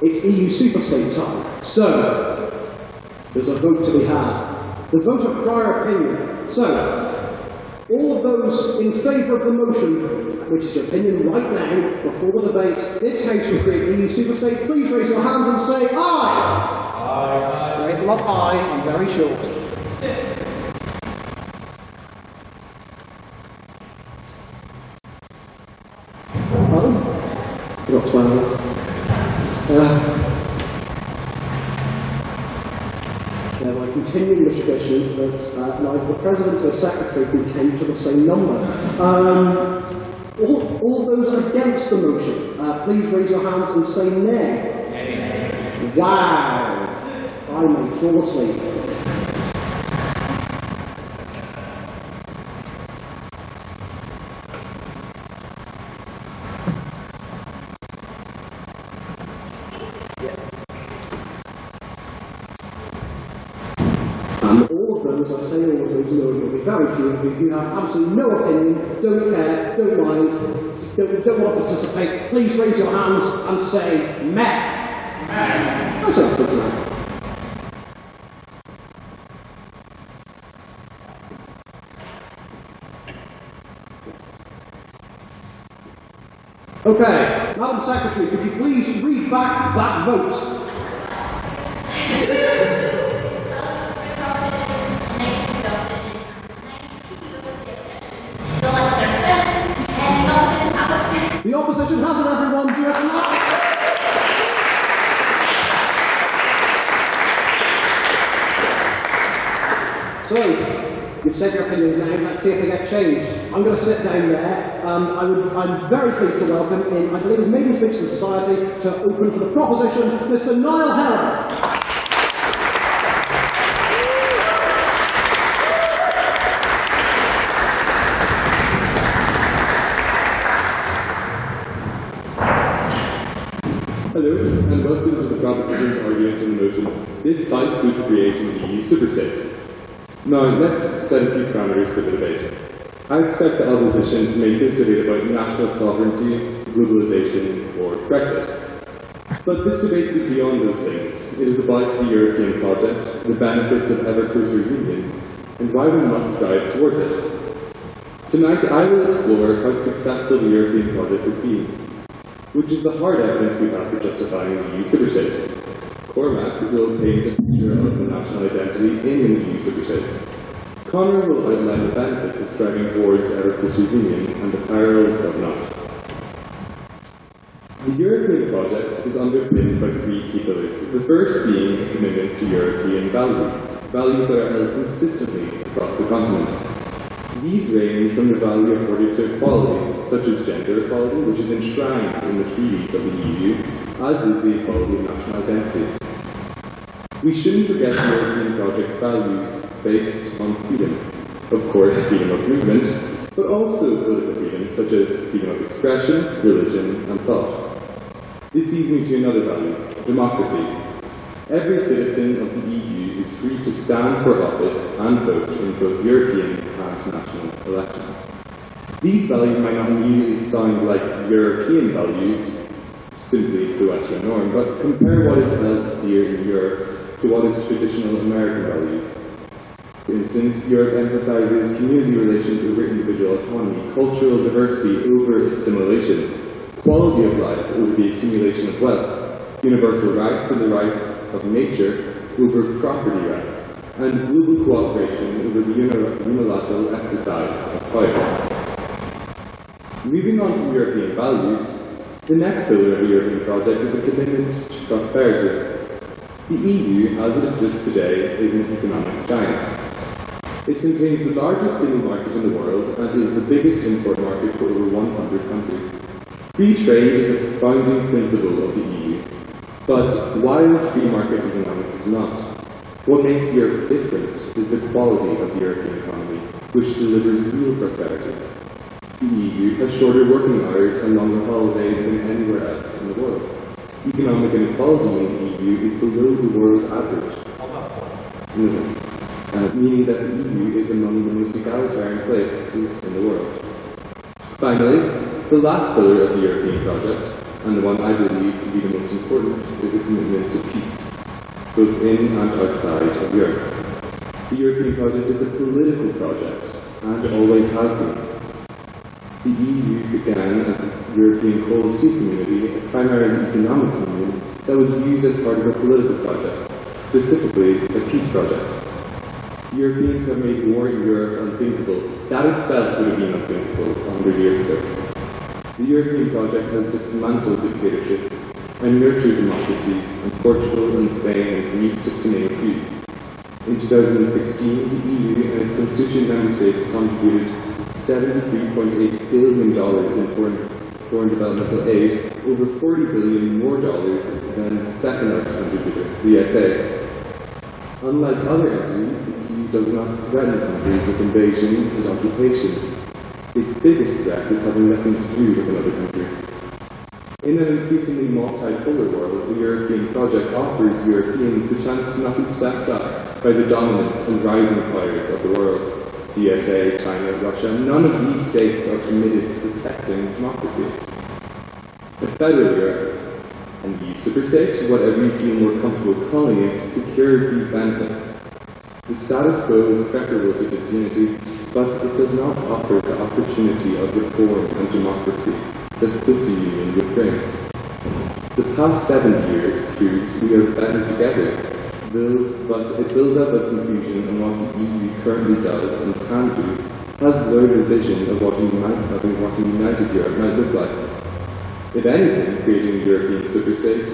It's EU Superstate time. So, there's a vote to be had. The vote of prior opinion. So, all of those in favour of the motion, which is your opinion right now, before the debate, this House will create EU Superstate, please raise your hands and say aye! Aye. Raise them up high, I'm very short. You've got 12. By continuing the tradition that neither the President or Secretary can count to the same number. All those against the motion, please raise your hands and say nay. Nay. Wow! I may fall asleep. As I say, all of those know there'll be very few of you who have absolutely no opinion, don't care, don't mind, don't want to participate. Please raise your hands and say meh. I said Cincinnati. Okay, Madam Secretary, could you please read back that vote? The opposition has it, everyone. Do it now. So, you've said your opinions now. Let's see if they get changed. I'm going to sit down there. I'm very pleased to welcome in, I believe, his maiden speech to society to open for the proposition, Mr. Niall Heron.
Hello, and welcome to the proposition's argument on the motion, this site would create an EU Superstate. Now, let's set a few parameters for the debate. I expect the opposition to make this debate about national sovereignty, globalization, or Brexit. But this debate is beyond those things. It is about the European project, the benefits of ever closer union, and why we must strive towards it. Tonight, I will explore how successful the European project has been, which is the hard evidence we have for justifying the EU Superstate. Cormac will paint a picture of the national identity in an EU Superstate. Connor will outline the benefits of striving towards ever closer union and the perils of not. The European project is underpinned by three key pillars, the first being a commitment to European values that are held consistently across the continent. These range from the value afforded to equality, such as gender equality, which is enshrined in the treaties of the EU, as is the equality of national identity. We shouldn't forget the European project's values based on freedom. Of course, freedom of movement, but also political freedom, such as freedom of expression, religion, and thought. This leads me to another value, democracy. Every citizen of the EU is free to stand for office and vote in both European and national elections. These values might not immediately sound like European values, simply the Western norm, but compare what is held dear in Europe to what is traditional American values. For instance, Europe emphasizes community relations over individual autonomy, cultural diversity over assimilation, quality of life over the accumulation of wealth, universal rights and the rights of nature over property rights, and global cooperation over the unilateral exercise of power. Moving on to European values, the next pillar of the European project is a commitment to prosperity. The EU, as it exists today, is an economic giant. It contains the largest single market in the world and is the biggest import market for over 100 countries. Free trade is a founding principle of the EU. But while free market economics is not, what makes Europe different is the quality of the European economy, which delivers real prosperity. The EU has shorter working hours and longer holidays than anywhere else in the world. Economic inequality in the EU is below the world average. Meaning that the EU is among the most egalitarian places in the world. Finally, the last pillar of the European project, and the one I believe to be the most important, is a commitment to peace, both in and outside of Europe. The European project is a political project, and always has been. The EU began as a European cold sea community, a primarily economic union that was used as part of a political project, specifically a peace project. Europeans have made war in Europe unthinkable. That itself would have been unthinkable 100 years ago. The European project has dismantled dictatorships and nurtured democracies in Portugal and Spain and Greece, just to name a few. In 2016, the EU and its constituent member states contributed $73.8 billion in foreign developmental aid, over $40 billion more than the second largest contributor, the SA. Unlike other entities, the EU does not threaten countries with invasion and occupation. Its biggest threat is having nothing to do with another country. In an increasingly multipolar world, the European project offers Europeans the chance to not be swept up by the dominant and rising powers of the world. The USA, China, Russia, none of these states are committed to protecting democracy. A federal Europe An EU superstate, whatever you feel more comfortable calling it, secures these benefits. The status quo is preferable to disunity, but it does not offer the opportunity of reform and democracy that this union would bring. The past 7 years proves we are better together, but a build-up of confusion on what the EU currently does and can do has blurred a vision of what a united Europe might look like. If anything, creating a European superstate,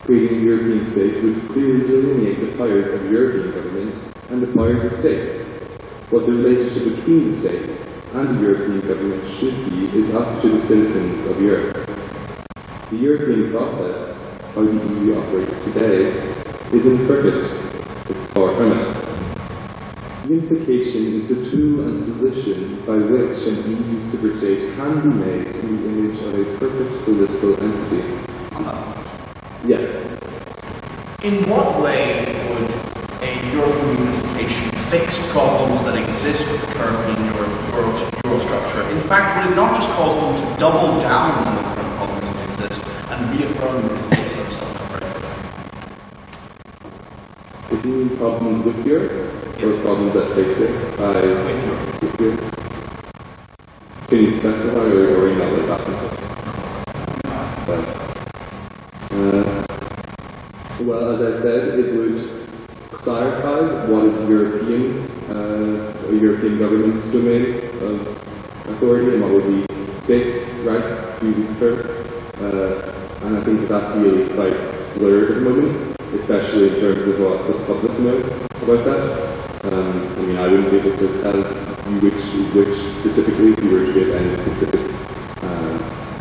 creating a European state would clearly delineate the powers of European government and the powers of states. What the relationship between the states and the European government should be is up to the citizens of Europe. The European process, how the EU operates today, is imperfect. It's far from it. Unification is the tool and solution by which an EU superstate can be made in the image of a perfect political entity. Yeah.
In what way would a European unification fix problems that exist with the current euro structure? In fact, would it not just cause them to double down on the current problems that exist and reaffirm the face of Brexit?
If you mean problems with Europe, or problems that face it? With Europe. Can you specify, or are you not like that? Well, as I said, it would clarify what is European government's domain of authority and what would be states' rights, views and prefer. And I think that's really quite blurred at the moment, especially in terms of what the public know about that. I mean, I wouldn't be able to tell you which specifically, if you were to give any specific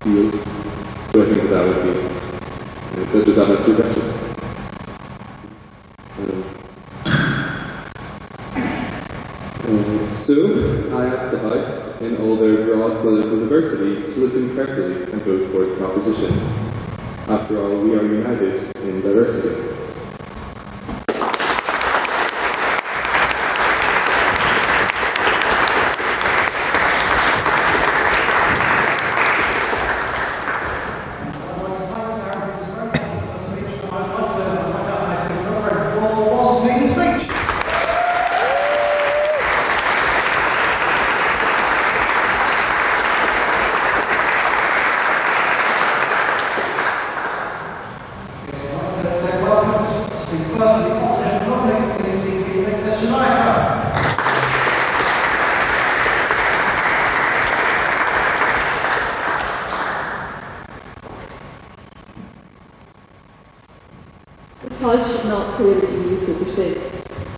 field. So I think that would be, does that answer your question? So, I asked the House, in all their broad political diversity, to listen carefully and vote for the proposition. After all, we are united in diversity.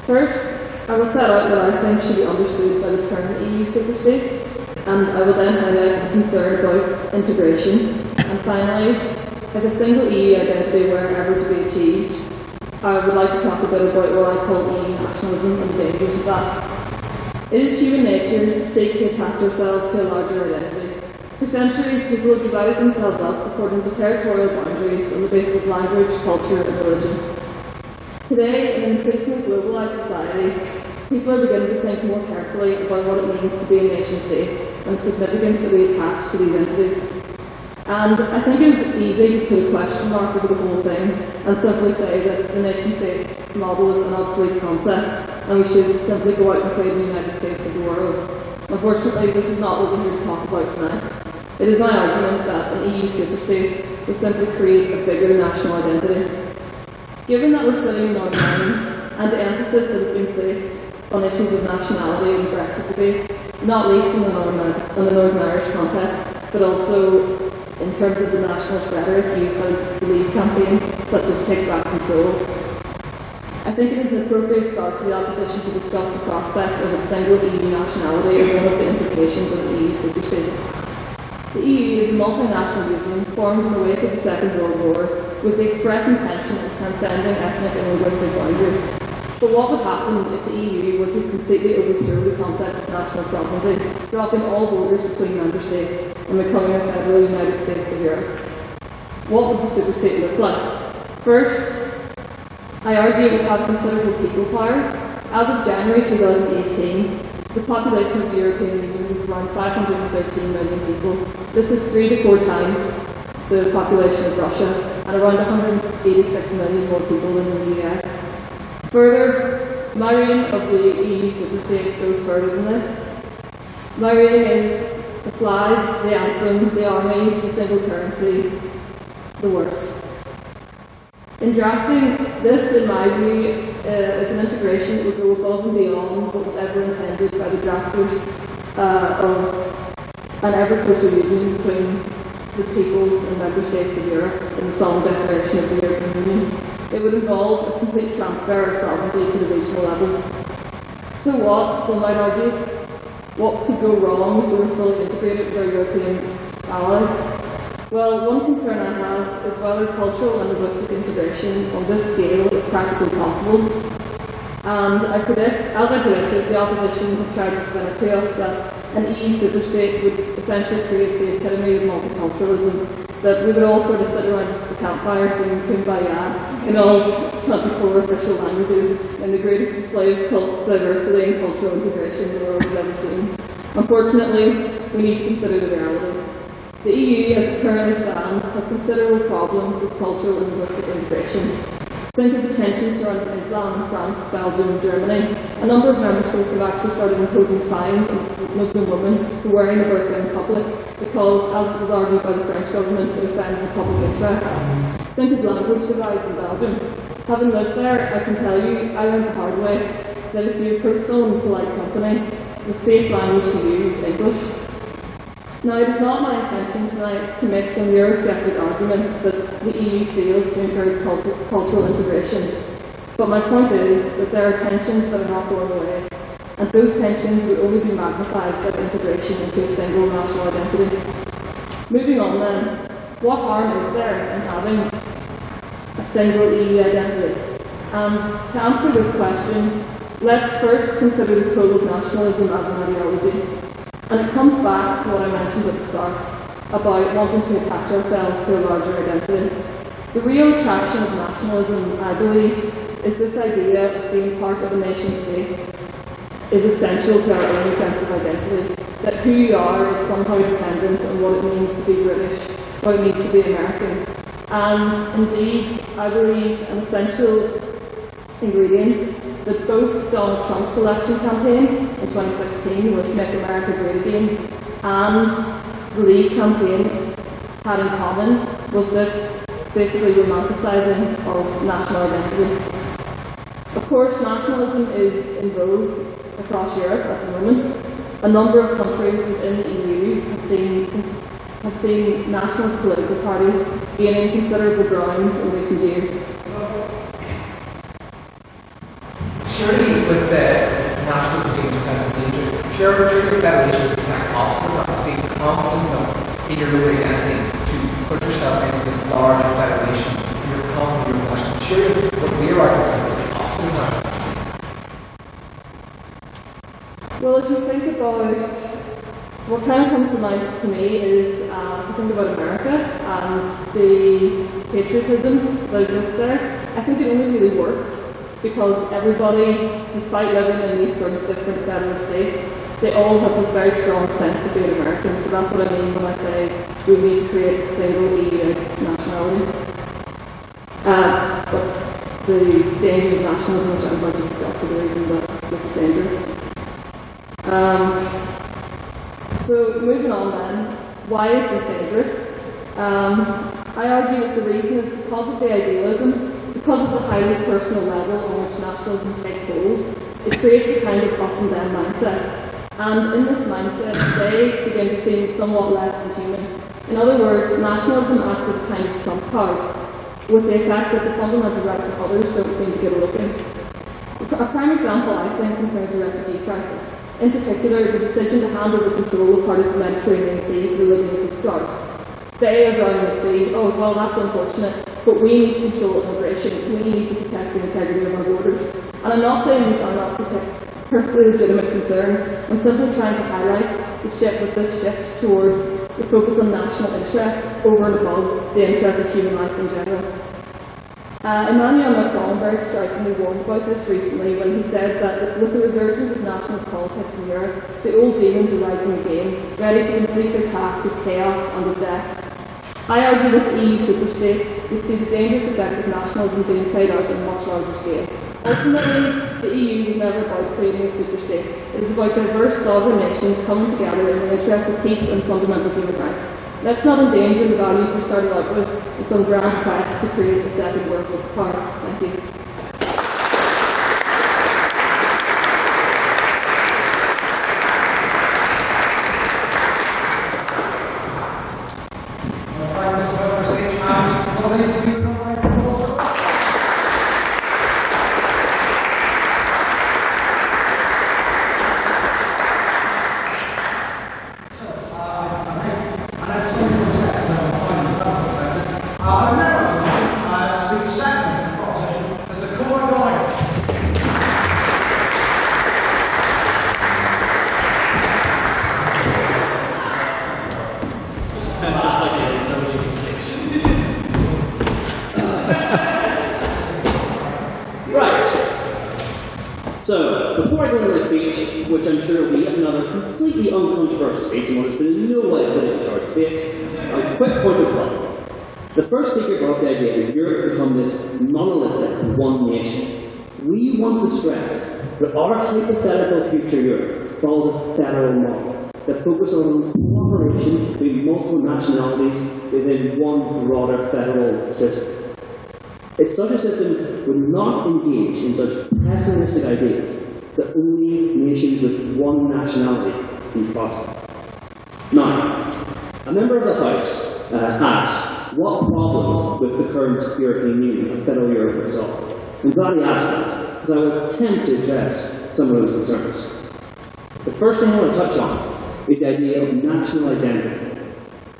First, I will set out what I think should be understood by the term EU Superstate, and I will then highlight the concern about integration. And finally, if a single EU identity were ever to be achieved, I would like to talk a bit about what I call EU nationalism and the dangers of that. It is human nature to seek to attach ourselves to a larger identity. For centuries, people have divided themselves up according to territorial boundaries on the basis of language, culture, and religion. Today, in an increasingly globalised society, people are beginning to think more carefully about what it means to be a nation-state and the significance that we attach to these entities. And I think it is easy to put a question mark over the whole thing and simply say that the nation-state model is an obsolete concept and we should simply go out and create the United States of the world. Unfortunately, this is not what we're here to talk about tonight. It is my argument that an EU superstate would simply create a bigger national identity. Given that we're studying Northern Ireland and the emphasis that has been placed on issues of nationality in the Brexit debate, not least in the Northern Irish context, but also in terms of the nationalist rhetoric used by the Leave campaign, such as Take Back Control, I think it is an appropriate start for the opposition to discuss the prospect of a single EU nationality as one of the implications of the EU superstate. The EU is a multinational union formed in the wake of the Second World War with the express intention of transcending ethnic and linguistic boundaries. But what would happen if the EU were to completely overthrow the concept of national sovereignty, dropping all borders between member states and becoming a federal United States of Europe? What would the superstate look like? First, I argue it would have considerable people power. As of January 2018, the population of the European Union is around 513 million people. This is 3 to 4 times the population of Russia and around 186 million more people than in the US. Further, my reading of the EU Superstate goes further than this. My reading is the flag, the anthem, the army, the single currency, the works. In drafting this, in my view, is an integration that would go above and beyond what was ever intended by the drafters of an ever closer union between the peoples and member states of Europe in the solemn declaration of the European Union. It would involve a complete transfer of sovereignty to the regional level. So what, some might argue, what could go wrong if we were fully integrated with our European allies? Well, one concern I have is whether cultural and linguistic integration on this scale is practically possible. And I predict, as I predicted, the opposition have tried to spin it to us that an EU superstate would essentially create the epitome of multiculturalism, that we would all sort of sit around the campfire singing Kumbaya in all 24 official languages in the greatest display of diversity and cultural integration the world has ever seen. Unfortunately, we need to consider the reality. The EU, as it currently stands, has considerable problems with cultural and linguistic integration. Think of the tensions surrounding Islam in France, Belgium and Germany. A number of member states have actually started imposing fines on Muslim women for wearing a burqa in public because, as was argued by the French government, it offends the public interest. Think of language divides in Belgium. Having lived there, I can tell you, I learned the hard way that if you approach someone in polite company, the safe language to use is English. Now, it is not my intention tonight to make some Eurosceptic arguments that the EU fails to encourage cultural integration, but my point is that there are tensions that are not going away, and those tensions would only be magnified by integration into a single national identity. Moving on then, what harm is there in having a single EU identity? And to answer this question, let's first consider the pull of nationalism as an ideology. And it comes back to what I mentioned at the start, about wanting to attach ourselves to a larger identity. The real attraction of nationalism, I believe, is this idea of being part of a nation state is essential to our own sense of identity, that who you are is somehow dependent on what it means to be British, what it means to be American. And indeed, I believe an essential ingredient that both Donald Trump's election campaign in 2016 with Make America Great Again and the Leave campaign had in common was this basically romanticising of national identity. Of course, nationalism is in vogue across Europe at the moment. A number of countries within the EU have seen nationalist political parties gaining considerable ground in recent years.
Surely, with the nationalism being so kind of danger, surely the federation is the exact opposite of that, being confident enough in your local identity to put yourself into this larger federation, and you're confident in your national. Surely, what we are arguing is the opposite of that.
Well, if you think about what kind of comes to mind to me is to think about America and the patriotism that exists there. I think it only really works because everybody, despite living in these sort of different federal states, they all have this very strong sense of being American. So that's what I mean when I say we need to create a single EU nationality. But the danger of nationalism, which I'm going to discuss, is the reason that this is dangerous. So moving on then, why is this dangerous? I argue that the reason is because of the idealism. Because of the highly personal level on which nationalism takes hold, it creates a kind of us and them mindset. And in this mindset, they begin to seem somewhat less than human. In other words, nationalism acts as a kind of trump card, with the effect that the fundamental rights of others don't seem to get a look in. A prime example, I think, concerns the refugee crisis. In particular, the decision to hand over control of part of the Mediterranean Sea to the Libyan Coast Guard. They are drowning at sea. Oh, well, that's unfortunate. But we need to control immigration. We need to protect the integrity of our borders. And I'm not saying these are not perfectly legitimate concerns. I'm simply trying to highlight the shift with this shift towards the focus on national interests over and above the interests of human life in general. Emmanuel Macron very strikingly warned about this recently when he said that with the resurgence of nationalist politics in Europe, the old demons are rising again, ready to complete their task of chaos and of death. I argue that the EU Superstate would see the dangerous effects of nationalism being played out on a much larger scale. Ultimately, the EU was never about creating a superstate. It is about diverse sovereign nations coming together in the interest of peace and fundamental human rights. Let's not endanger the values we started out with some grand quest to create a second world superpower. Thank you.
So, before I go into my speech, which I'm sure will be another completely uncontroversial speech, and what has been in no way put in charge debate, a quick point of thought. The first speaker brought the idea that Europe become this monolithic one nation. We want to stress that our hypothetical future Europe follows a federal model that focuses on cooperation between multiple nationalities within one broader federal system. It's such a system would not engage in such pessimistic ideas that only nations with one nationality can prosper. Now, a member of the House asked what problems with the current European Union and federal Europe would solve. I'm glad he asked that, because I will attempt to address some of those concerns. The first thing I want to touch on is the idea of national identity.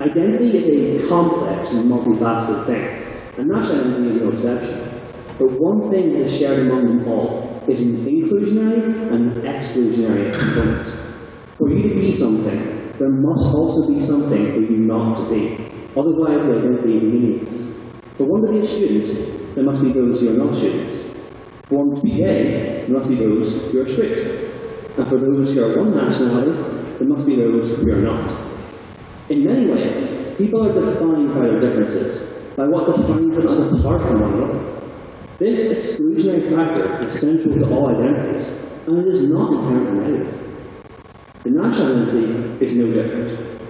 Identity is a complex and multifaceted thing. And national identity is no exception. But one thing that is shared among them all is an inclusionary and an exclusionary component. For you to be something, there must also be something for you not to be. Otherwise, the identity is meaningless. For one to be a student, there must be those who are not students. For one to be gay, there must be those who are straight. And for those who are one nationality, there must be those who are not. In many ways, people are defined by their differences, by what defines them as apart from one another. This exclusionary factor is central to all identities, and it is not inherently negative. The national identity is no different.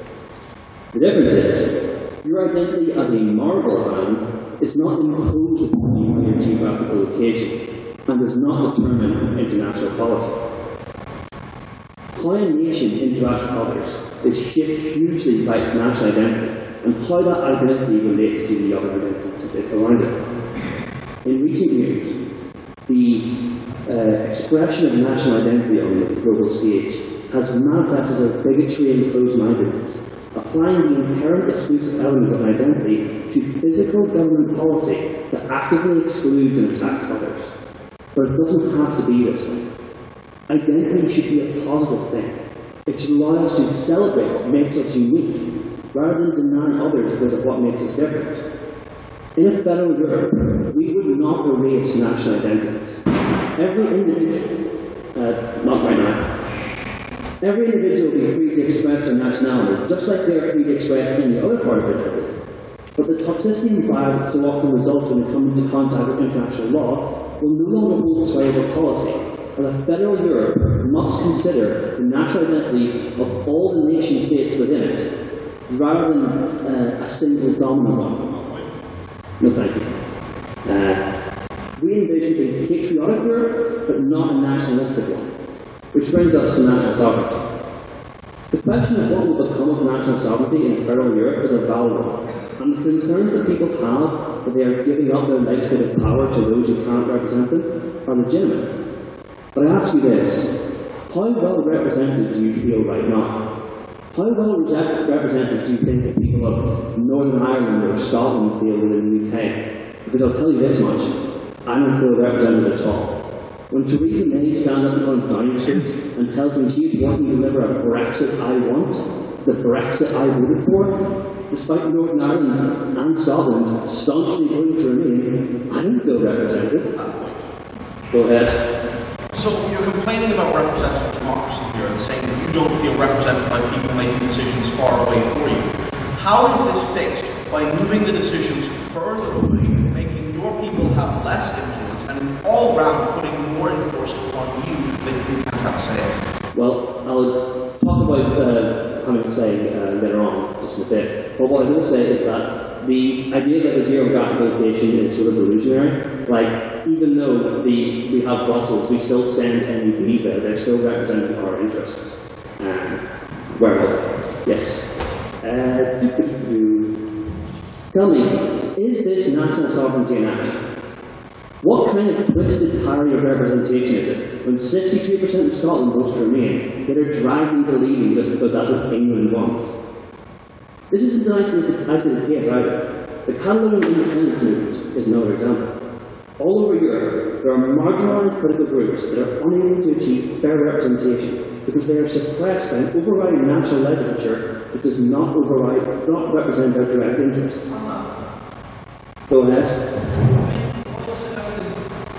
The difference is, your identity as a Marlborough fan is not imposed upon you by your geographical location, and does not determine international policy. How a nation interacts with others is shaped hugely by its national identity, and how that identity relates to the other identities around it. In recent years, the expression of national identity on the global stage has manifested as bigotry and closed-mindedness, applying the inherent exclusive element of identity to physical government policy that actively excludes and attacks others. But it doesn't have to be this way. Identity should be a positive thing. It should allow us to celebrate what makes us unique, rather than denying others because of what makes us different. In a federal Europe, we would not erase national identities. Every individual, not right now, every individual will be free to express their nationality, just like they are free to express any other part of their identity. But the toxicity and violence so often results when they come into contact with international law will no longer hold sway over policy, and a federal Europe must consider the national identities of all the nation states within it, rather than a single dominant one. No, thank you. We envision a patriotic Europe, but not a nationalistic one. Which brings us to national sovereignty. The question of what will become of national sovereignty in federal Europe is a valid one, and the concerns that people have that they are giving up their legislative power to those who can't represent them are legitimate. But I ask you this, how well represented do you feel right now? How well represented do you think the people of Northern Ireland or Scotland feel within the UK? Because I'll tell you this much, I don't feel represented at all. When Theresa May stands up in front of Downing Street and tells me she's working to deliver a Brexit I want, the Brexit I voted for, despite Northern Ireland and Scotland staunchly voting to remain, I don't feel represented. Go ahead.
So you're complaining about representative democracy here and saying that you don't feel represented by people making decisions far away for you. How is this fixed by moving the decisions further away, making your people have less influence, and all round putting more enforcement on you that you can't have a say.
Well, I'll talk about having a say later on, just in a bit. But what I will say is that the idea that the geographic location is sort of illusionary. Like, even though we have Brussels, we still send MEPs there. They're still representing our interests. Where was it? Yes. Tell me, is this national sovereignty in action? What kind of twisted parody of representation is it when 62% of Scotland votes to remain, yet are dragged into leaving just because that's what England wants? This isn't an isolated case either. The Catalan independence movement is another example. All over Europe, there are marginalised political groups that are unable to achieve fair representation because they are suppressed by an overriding national legislature that does not represent their direct interests. Go ahead.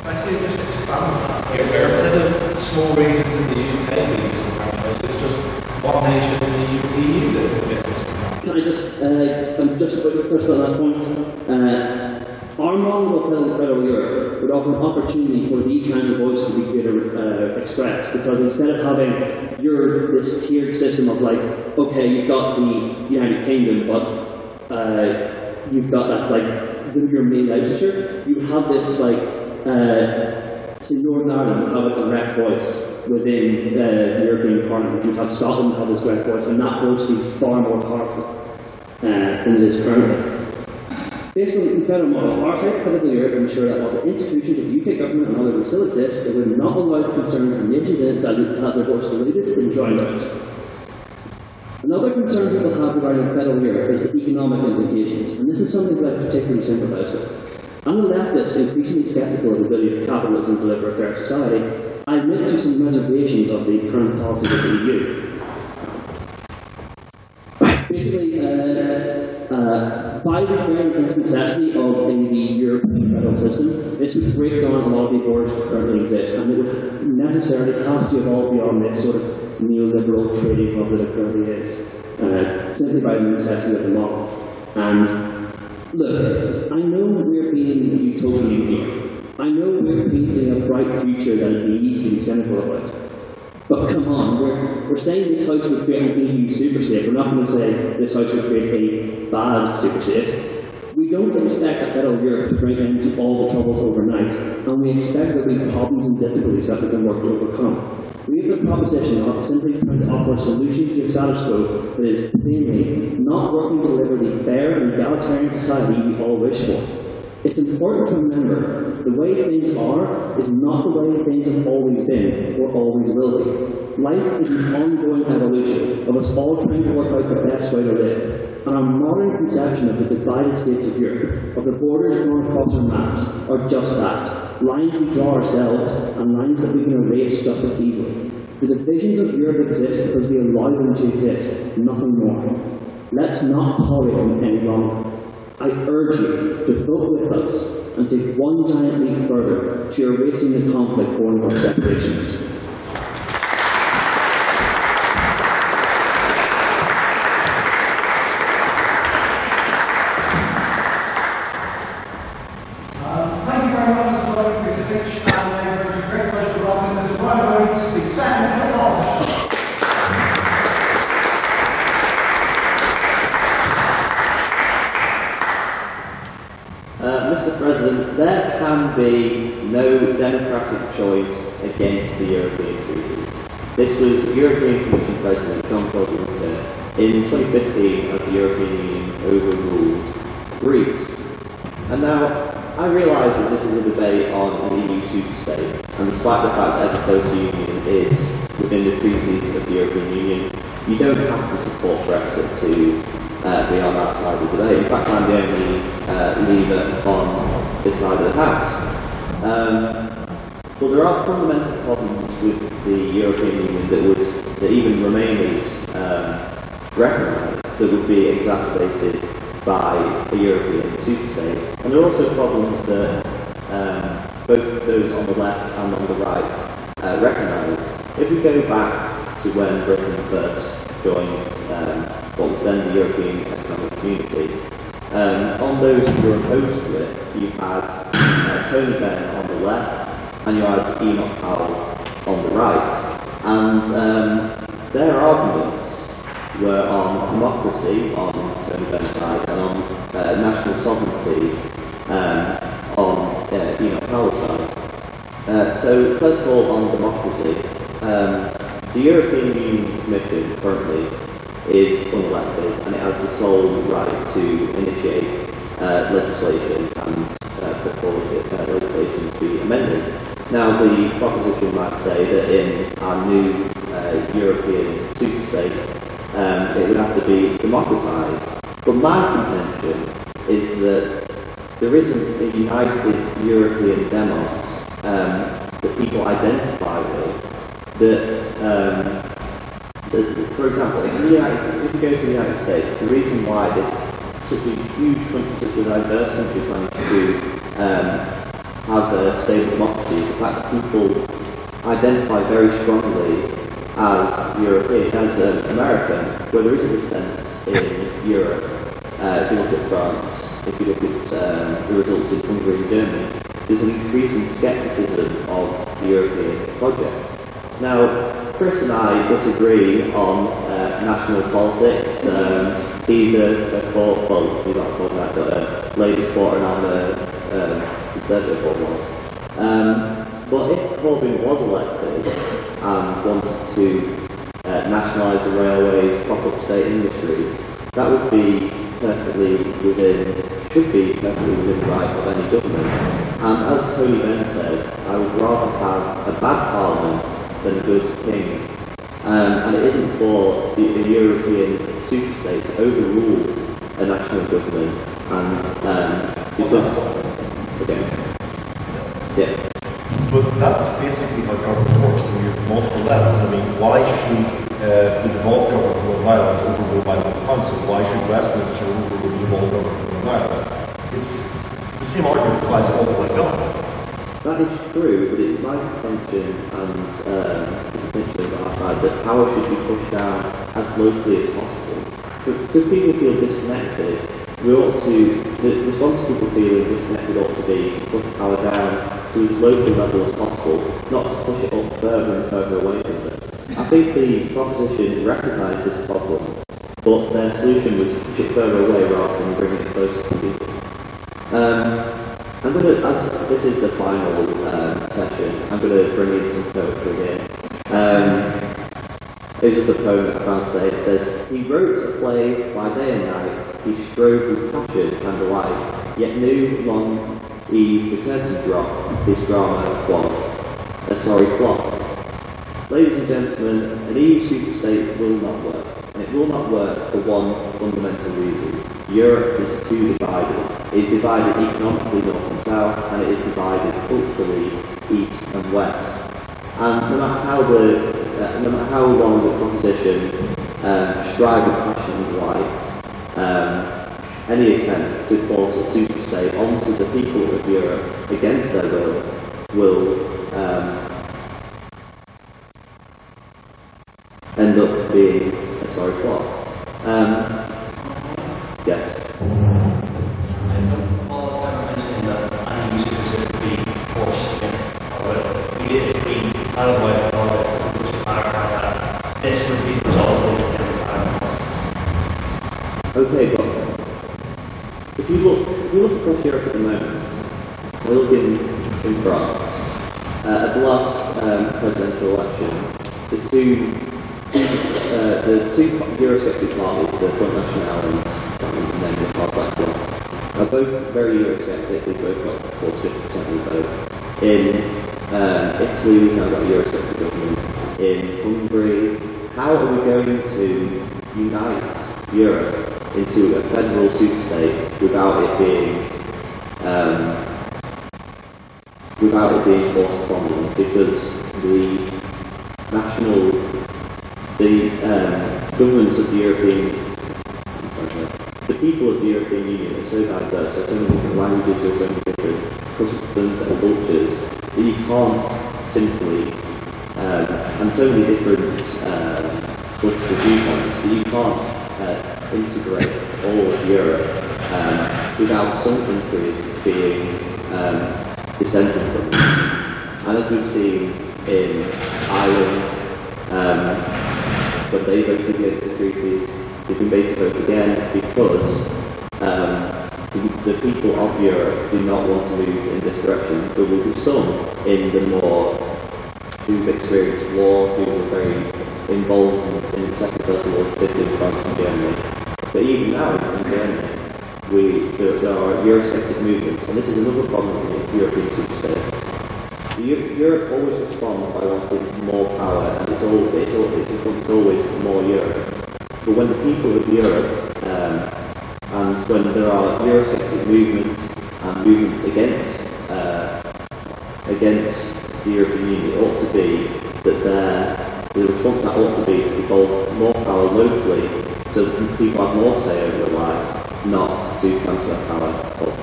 I see it just expands that here, where instead of small regions in the UK being disenfranchised, it's just one nation in the EU that will get disenfranchised.
Can I just, I'm just about to touch on that point. Our model of federal Europe would offer an opportunity for these kinds of voices to be greater expressed, because instead of having this tiered system of like, okay, you've got the United Kingdom, but you've got that's like your main legislature, you would have this like, so Northern Ireland would have a direct voice within the European Parliament. You'd have Scotland have this direct voice, and that voice would be far more powerful than it is currently. Based on the federal model, our type of political Europe would ensure that while the institutions of UK government and others will still exist, it would not allow the concern of nations in it to have their voice diluted and drowned out. Another concern people have regarding federal Europe is the economic implications, and this is something that I particularly sympathise with. I'm a leftist increasingly sceptical of the ability of capitalism to deliver a fair society. I admit to some reservations of the current policies of the EU. Basically, by the very necessity of the European federal system, this would break down a lot of the borders that currently exist, and it would necessarily have to evolve beyond this sort of neoliberal trading model that currently is, simply by the necessity of the model. And look, I know we're being utopian here. I know we're painting a bright future that would be easy to be cynical about. But come on, we're saying this house would create an EU Superstate. We're not going to say this house would create a bad Superstate. We don't expect a federal Europe to bring an end to all the troubles overnight, and we expect there will be problems and difficulties that we can work to overcome. We have the proposition of simply trying to offer solutions to a status quo that is plainly not working to deliver the fair and egalitarian society we all wish for. It's important to remember the way things are is not the way things have always been or always will be. Life is an ongoing evolution of us all trying to work out the best way to live. And our modern conception of the divided states of Europe, of the borders drawn across our maps, are just that. Lines we draw ourselves and lines that we can erase just as easily. The divisions of Europe exist because we allow them to exist, nothing more. Let's not tolerate them any longer. I urge you to vote with us and take one giant leap further to erasing the conflict born of separations.
Thank you very much for your speech, and it's a great pleasure to welcome Mr. Ryan to speak second to the opposition.
Mr. President, there can be no democratic choice against the European Treaty. This was European Commission President Jean-Claude Juncker in 2015 as the European Union overruled Greece. And now, I realise that this is a debate on an EU Superstate, and despite the fact that the closer union is within the treaties of the European Union, you don't have to support Brexit to be on that side of the debate. In fact, I'm the only leader on this side of the House. But there are fundamental problems with the European Union that even Remainers recognise that would be exacerbated by a European Superstate. And there are also problems that both those on the left and on the right recognise. If we go back to when Britain first joined what was then the European Economic Community, On those who were opposed to it, you had Tony Benn on the left, and you had Enoch Powell on the right. And their arguments were on democracy on Tony Benn's side, and on national sovereignty on Enoch Powell's side. So first of all, on democracy, the European Union Commission currently is unelected, and it has the sole right to initiate legislation and put forward legislation to be amended. Now, the proposition might say that in our new European Superstate, it would have to be democratised. But my contention is that there isn't a united European demos that people identify with that. For example, if you go to the United States, the reason why this such a huge country, such a diverse country, trying to have a stable democracy, is the fact that people identify very strongly as European, as American, where there isn't a sense in Europe. If you look at France, if you look at the results in Hungary and Germany, there's an increasing scepticism of the European project. Now, Chris and I disagree on national politics. He's a he's not called that, but a Labour supporter and I'm a Conservative one. But if Corbyn was elected and wanted to nationalise the railways, prop up state industries, that would be should be perfectly within the right of any government. And as Tony Benn said, I would rather have a bad parliament than a good king. And it isn't for the European superstate to overrule a national government
But that's basically how government works, and we have multiple levels. I mean, why should the devolved government of Northern Ireland overrule by the council? Why should Westminster overrule the devolved government of Northern Ireland? It's the same argument applies all the way government.
That is true, but it's my contention and the contention of our side that power should be pushed down as locally as possible. Because people feel disconnected, the response to people feeling disconnected ought to be to push power down to as local level as possible, not to push it up further and further away from them. I think the proposition recognised this problem, but their solution was to push it further away rather than bringing it closer to people. I'm going to, as this is the final session, I'm going to bring in some poetry here. It's just a poem that I found today. It says, "He wrote a play by day and night, he strove with passion and delight, yet knew long ere the curtain dropped, his drama was a sorry flop." Ladies and gentlemen, an EU Superstate will not work, and it will not work for one fundamental reason. Europe is too divided. It is divided economically north and south, and it is divided culturally east and west. And no matter how long the proposition strive with passion and delight, any attempt to force a superstate onto the people of Europe against their will end up being a sorry flop.
Paul has never mentioned that any superstate would be forced against our will. If we had a way of which that this would be resolved with a democratic process.
Okay, but if you look across Europe at the moment, we're looking in France. At the last presidential election, the two Eurosceptic parties, the Front National and then the Far Right Bloc, are both very Eurosceptic. They both got 40% of the vote. In Italy, we've now got a Eurosceptic government. In Hungary, how are we going to unite Europe into a federal superstate without it being forced upon them? Because governments of the people of the European Union are so diverse, there are so many different languages, there are so many different customs and cultures that you can't simply, and so many different political viewpoints that you can't integrate all of Europe without some countries being dissenting from them. And as we've seen in Ireland, when they voted against the treaties, they've been made to vote again because the people of Europe do not want to move in this direction. There will be some in the more who've experienced war, who were very involved in the Second World War, particularly in France and Germany. But even now in Germany, there are Eurosceptic movements, and this is another problem with the European Superstate. Europe always responds by wanting more power, and it's always more Europe. But when the people of Europe, and when there are Eurosceptic movements and movements against the European Union, it ought to be that the response that ought to be to devolve more power locally so that people have more say over their lives, not to transfer that power up.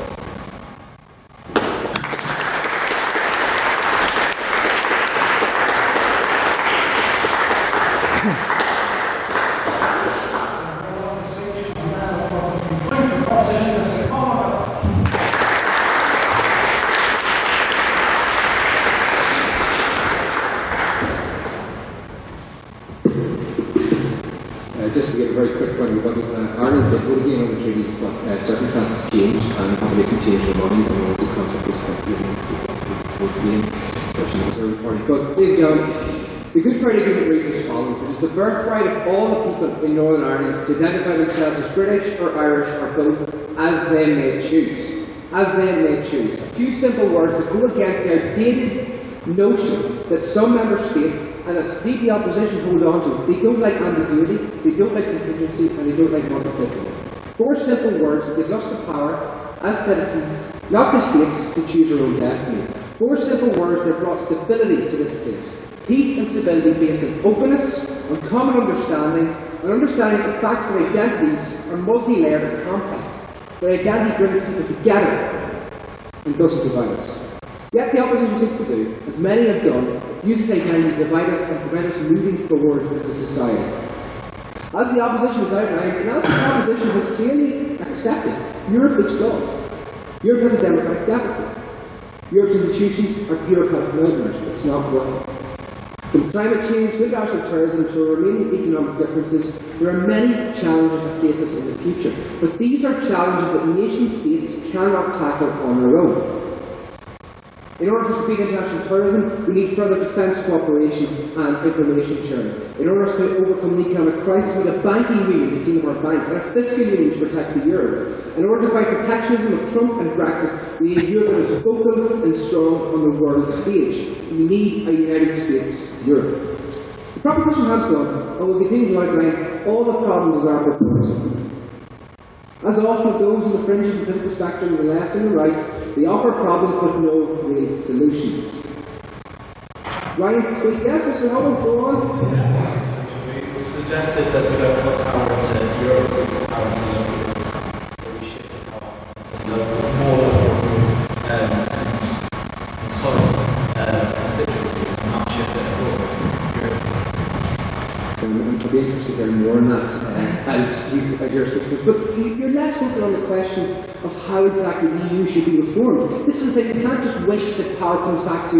Just to give a very quick run, Ireland did vote again on the treaties, but circumstances changed and population changed their mind, and the concept is completely vote again, especially the Conservative Party. But ladies and gentlemen, the Good Friday Agreement reads as follows: it is the birthright of all the people in Northern Ireland to identify themselves as British or Irish or both, as they may choose. As they may choose. A few simple words that go against the outdated notion that some member states and that the opposition hold on to. They don't like ambiguity, they don't like contingency, and they don't like multiplicity. 4 simple words that gives us the power, as citizens, not the states, to choose our own destiny. 4 simple words that brought stability to this place. Peace and stability based on openness, on common understanding, and understanding the facts that identities are multi-layered and complex. That identity brings people together and doesn't divide us. Yet the opposition seeks to do, as many have done, uses identity to divide us and prevent us moving forward as a society. As the opposition has outlined, and as the opposition has clearly accepted, Europe is flawed. Europe has a democratic deficit. Europe's institutions are bureaucratic nightmares. It's not working. From climate change to international terrorism to remaining economic differences, there are many challenges that face us in the future. But these are challenges that nation states cannot tackle on their own. In order to defeat international terrorism, we need further defence cooperation and information sharing. In order to overcome the economic crisis, we need a banking union to clean up our banks and a fiscal union to protect the euro. In order to fight protectionism of Trump and Brexit, we need Europe that is vocal and strong on the world stage. We need a United States Europe. The proposition has done, and will continue to outline all the problems of our proposal. As often with those on the fringes of the political spectrum, the left and the right, they offer problems but no real solutions. Ryan, speak. Yes, Mr. Holland, go on.
We suggested that we don't put power into Europe, we put power into local government. So we shifted power to local, more local, and solid constituencies, and not shift it abroad.
I'll be interested to hear more on that as your speakers. But you're less focused on the question of how exactly the EU should be reformed. This is the thing, you can't just wish that power comes back to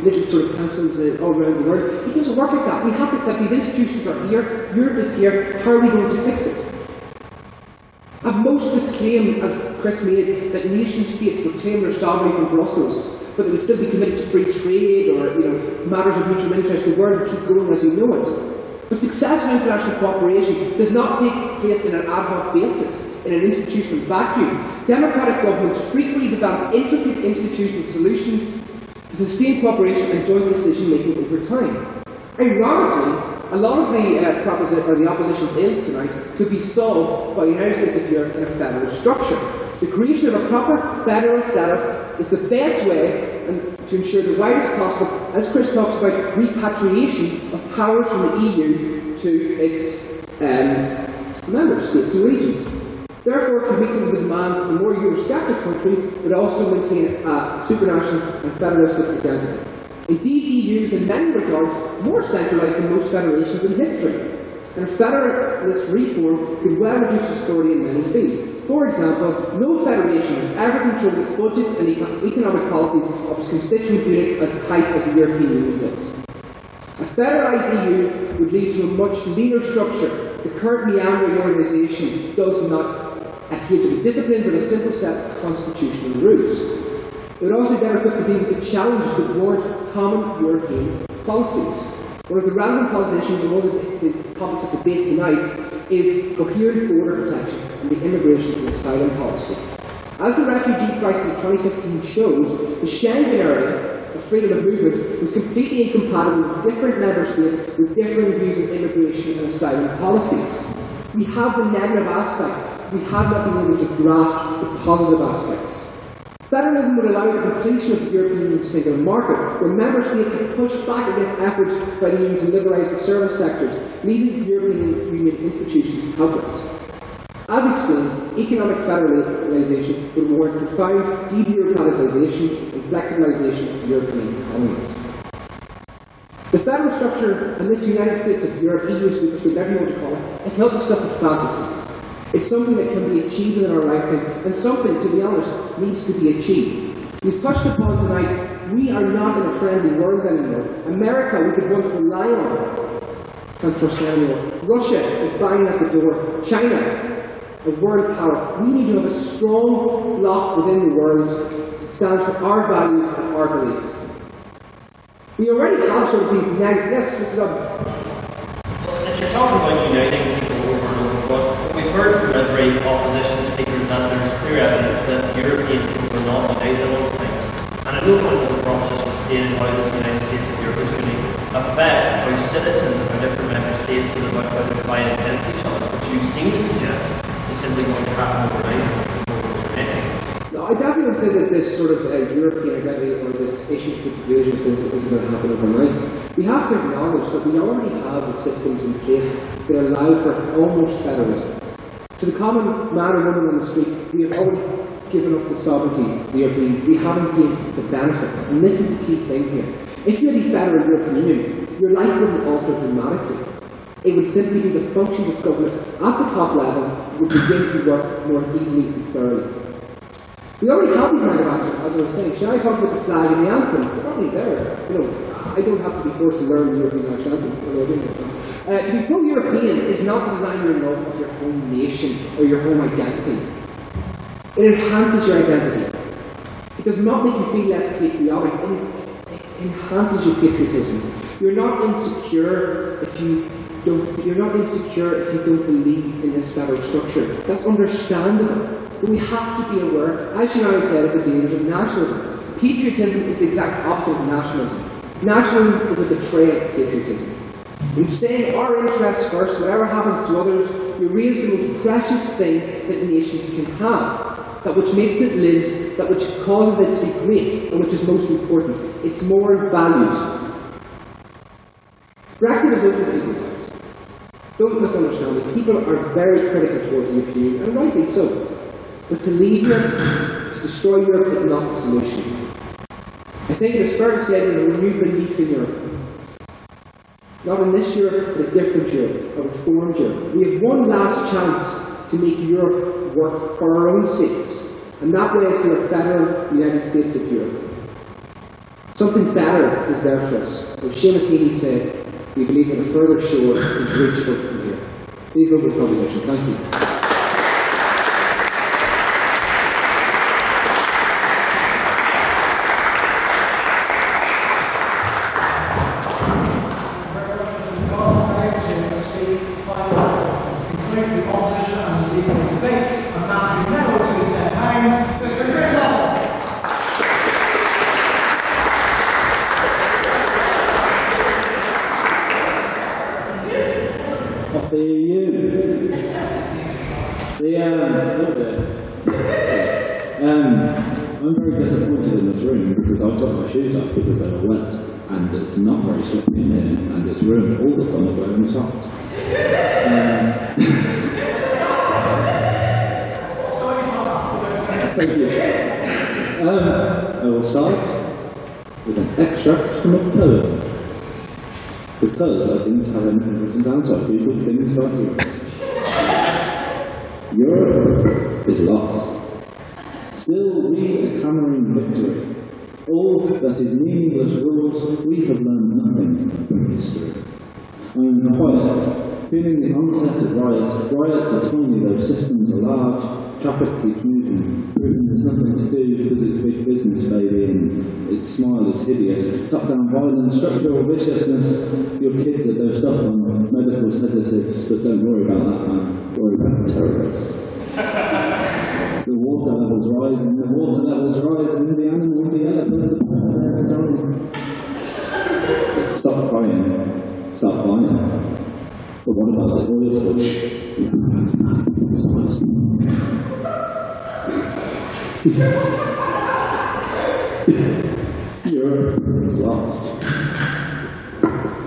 little sort of councils all around the world. It doesn't work like that. We have to accept these institutions are here, Europe is here, how are we going to fix it? And most of this claim, as Chris made, that nation states would claim their sovereignty from Brussels, but they would still be committed to free trade or matters of mutual interest, the world would keep going as we know it. But successful international cooperation does not take place in an ad hoc basis, in an institutional vacuum. Democratic governments frequently develop intricate institutional solutions to sustain cooperation and joint decision-making over time. Ironically, a lot of the opposition's aims tonight could be solved by the United States of Europe in a federal structure. The creation of a proper federal setup is the best way to ensure the widest possible, as Chris talks about, repatriation of powers from the EU to its member states and regions. Therefore, it can meet some of the demands of a more Eurosceptic country, but also maintain a supranational and federalistic identity. Indeed, the EU is in many regards more centralised than most federations in history, and federalist reform could well reduce authority in many fields.
For example, no federation has ever controlled its budgets and economic policies of its constituent units as tight as the European Union does. A federalised EU would lead to a much leaner structure. The current meandering organisation does not adhere to the disciplines of a simple set of constitutional rules. It would also better equipped to deal with the challenges that warrant common European policies. One of the relevant policy issues in one of the topics of debate tonight is coherent border protection and the immigration and asylum policy. As the refugee crisis of 2015 shows, the Schengen area of freedom of movement was completely incompatible with different member states with different views of immigration and asylum policies. We have the negative aspects, we have not been able to grasp the positive aspects. Federalism would allow the completion of the European Union's single market, where member states have pushed back against efforts by the Union to liberalise the service sectors, leaving the European Union institutions helpless. As explained, economic federalisation would warrant profound debureaucratisation and flexibilisation of the European economies. The federal structure and this United States of Europe, EU Superstate, whatever you want to call it, is not the stuff of fantasy. It's something that can be achieved in our lifetime, and something, to be honest, needs to be achieved. We've touched upon tonight, we are not in a friendly world anymore. America, we could once rely on, can't trust anymore. Russia is banging at the door. China, a world power. We need to have a strong bloc within the world that stands for our values and our beliefs. We already have sort of these negative. Yes, Mr. Dobbs.
As you're talking about uniting people over and over, but we've heard from every opposition speakers that there's clear evidence that European people are not united on those things. And I know one of the propositions stated how this United States of Europe is going to affect how citizens of our different member states feel about how they're fighting against each other, which you seem to suggest is simply going to happen overnight.
No, I definitely would say that this sort of European identity or this issue of division is going to happen overnight. We have to acknowledge that we already have the systems in place that allow for almost federalism. To the common man or woman on the street, we have already given up the sovereignty. We haven't gained the benefits. And this is the key thing here. If you had a federal European Union, your life wouldn't alter dramatically. It would simply be the functions of government at the top level would begin to work more easily and thoroughly. We already have these negative aspects, as I was saying. Should I talk about the flag and the anthem? They're already there. I don't have to be forced to learn the European national anthem. To be full European is not to design your love of your home nation or your home identity. It enhances your identity. It does not make you feel less patriotic. It enhances your patriotism. You're not insecure if you don't believe in this federal structure. That's understandable. But we have to be aware, as you already said, of the dangers of nationalism. Patriotism is the exact opposite of nationalism. Nationalism is a betrayal of patriotism. In saying our interests first, whatever happens to others, you raise the most precious thing that nations can have. That which makes it live, that which causes it to be great, and which is most important. It's moral values. Brexit is open people's lives. Don't misunderstand it. People are very critical towards the European Union, and rightly so. But to leave Europe, to destroy Europe, is not the solution. I think it is fair to say there's a renewed belief in Europe. Not in this Europe, but a different Europe, a reformed Europe. We have one last chance to make Europe work for our own sakes, and that way is through a federal United States of Europe. Something better is there for us. As Seamus Heaney said, we believe that a further shore is reachable from here. Please vote for the proposition. Thank you.
I'm very disappointed in this room because I took my shoes off because they were wet and it's not very slippery in here and it's ruined all the fun of wearing socks. Thank you. I will start with an extract from a poem because I didn't have anything written down so people didn't start here. Europe is lost. Still we are hammering victory. All that is meaningless rules, we have learned nothing from history. I am quiet, feeling the onset of riots. Riots are tiny, though systems are large. Traffic keeps moving. Britain has nothing to do because it's big business, baby, and its smile is hideous. Top-down violence, structural viciousness. Your kids are dosed up on medical sedatives, but don't worry about that, man. Worry about terrorists. The water levels rise, and the water levels rise, and the animals, the elephants, the birds, dying. Stop crying. Stop crying. But what about the oil switch? Europe is lost.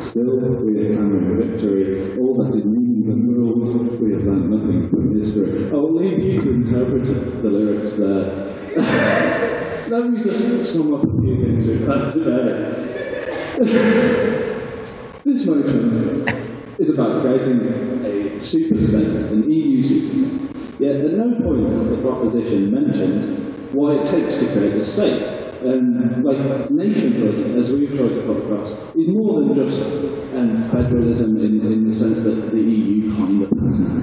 Still, we are hammering victory. All that is meaningless rules, we have learned nothing from history. I will leave you to interpret the lyrics there. Let me just sum up a few things we've had today. This motion is about creating a superstate, an EU superstate. Yet at no point has the proposition mentioned what it takes to create a state. Like nationhood, as we've tried to put across, is more than just federalism in the sense that the EU kind of has now.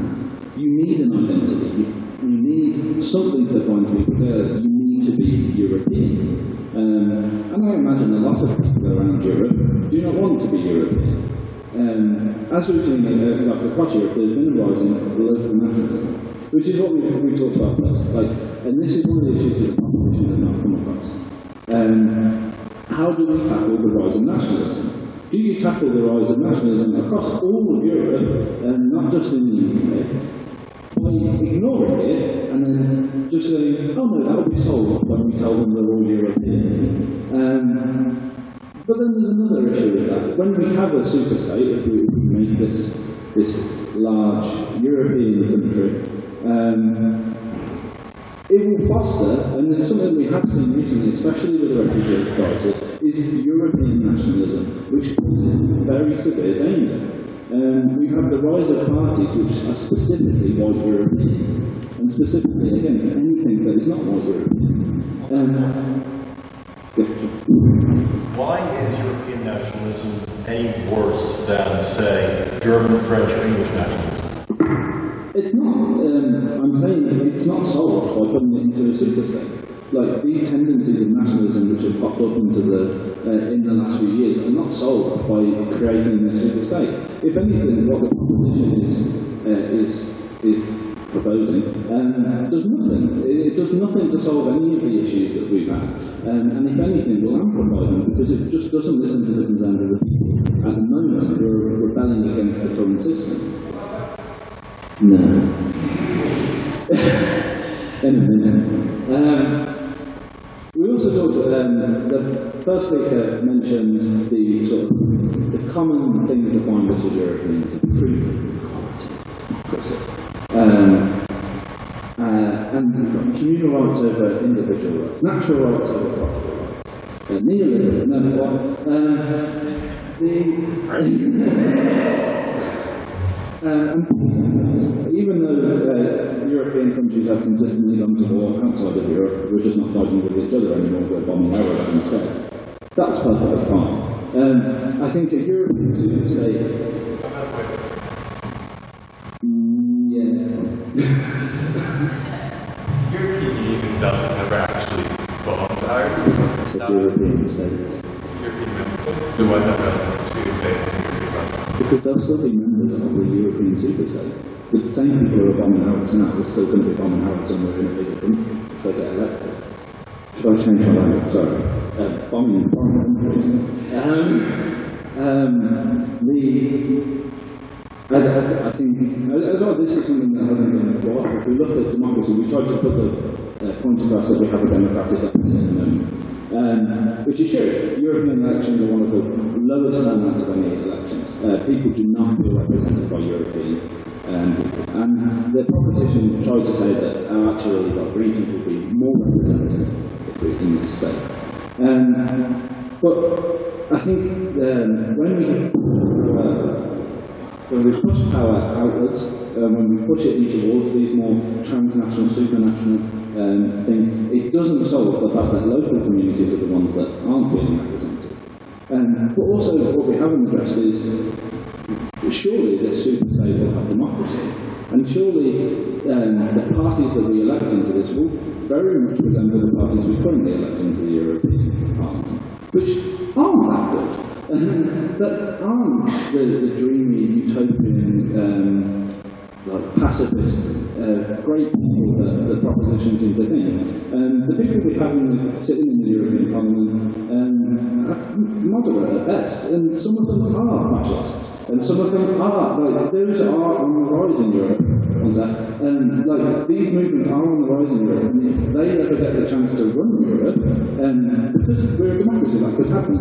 You need an identity. You need something that binds people together. You need to be European. And I imagine a lot of people around Europe do not want to be European. As we've seen like across Europe, there's been a rise in local nationalism, which is what we talked about first. And this is one of the issues that the proposition has not come across. How do we tackle the rise of nationalism? Do you tackle the rise of nationalism across all of Europe, and not just in the UK, by ignoring it and then just saying, oh no, that will be solved when we tell them they're all European? But then there's another issue with that. When we have a superstate, if we make this large European country, it will foster, and it's something we have seen recently, especially with the refugee crisis, is European nationalism, which poses very severe danger. We have the rise of parties which are specifically white European, and specifically against anything that is not white European.
Why is European nationalism any worse than, say, German, French, or English nationalism?
It's not. I'm saying it's not solved by putting it into a superstate. Like these tendencies of nationalism which have popped up into in the last few years are not solved by creating a superstate. If anything, what the proposition is proposing does nothing. It does nothing to solve any of the issues that we've had. And if anything, will amplify them because it just doesn't listen to the concerns of the people at the moment who are rebelling against the current system. No. In a minute. We also talked, the first speaker mentioned the sort of the common things that bind us as Europeans: freedom, equality, and communal rights over individual rights, natural rights over property rights, even though European countries have consistently gone to war outside of Europe, we're just not fighting with each other anymore, we're bombing Arabs instead. That's perfectly fine. I think a European superstate.
European Union itself has never actually bombed ours.
European states.
European member states. So why is that relevant to the
because they'll still be members of the European superstate. The same people who are bombing Arabs now are still going to be bombing Arabs when we're in a bigger country if they get elected. Should I change my language? Sorry. Bombing in foreign countries. I think, as well, this is something that hasn't been brought up. If we look at democracy, we tried to put the point across that we have a democratic deficit at the moment. Which is true. European elections are one of the lowest standards of any elections. People do not feel represented by European people. And the proposition tried to say that actually regions will be more represented in this state. But I think when we push power outwards, when we push it towards these more transnational, supranational things, it doesn't solve the fact that local communities are the ones that aren't being represented. But also, what we haven't addressed is surely the superstate will have democracy, and surely the parties that we elect into this will very much resemble the parties we currently elect into the European Parliament, which aren't that good, that aren't the dreamy, utopian, like pacifist, great people that the proposition seems to think. The people we have sitting in the European Parliament are moderate at best, and some of them are fascists. And some of them are, like, those are on the rise in Europe. And, like, these movements are on the rise in Europe. And if they ever get the chance to run Europe, because we're a democracy, that could happen,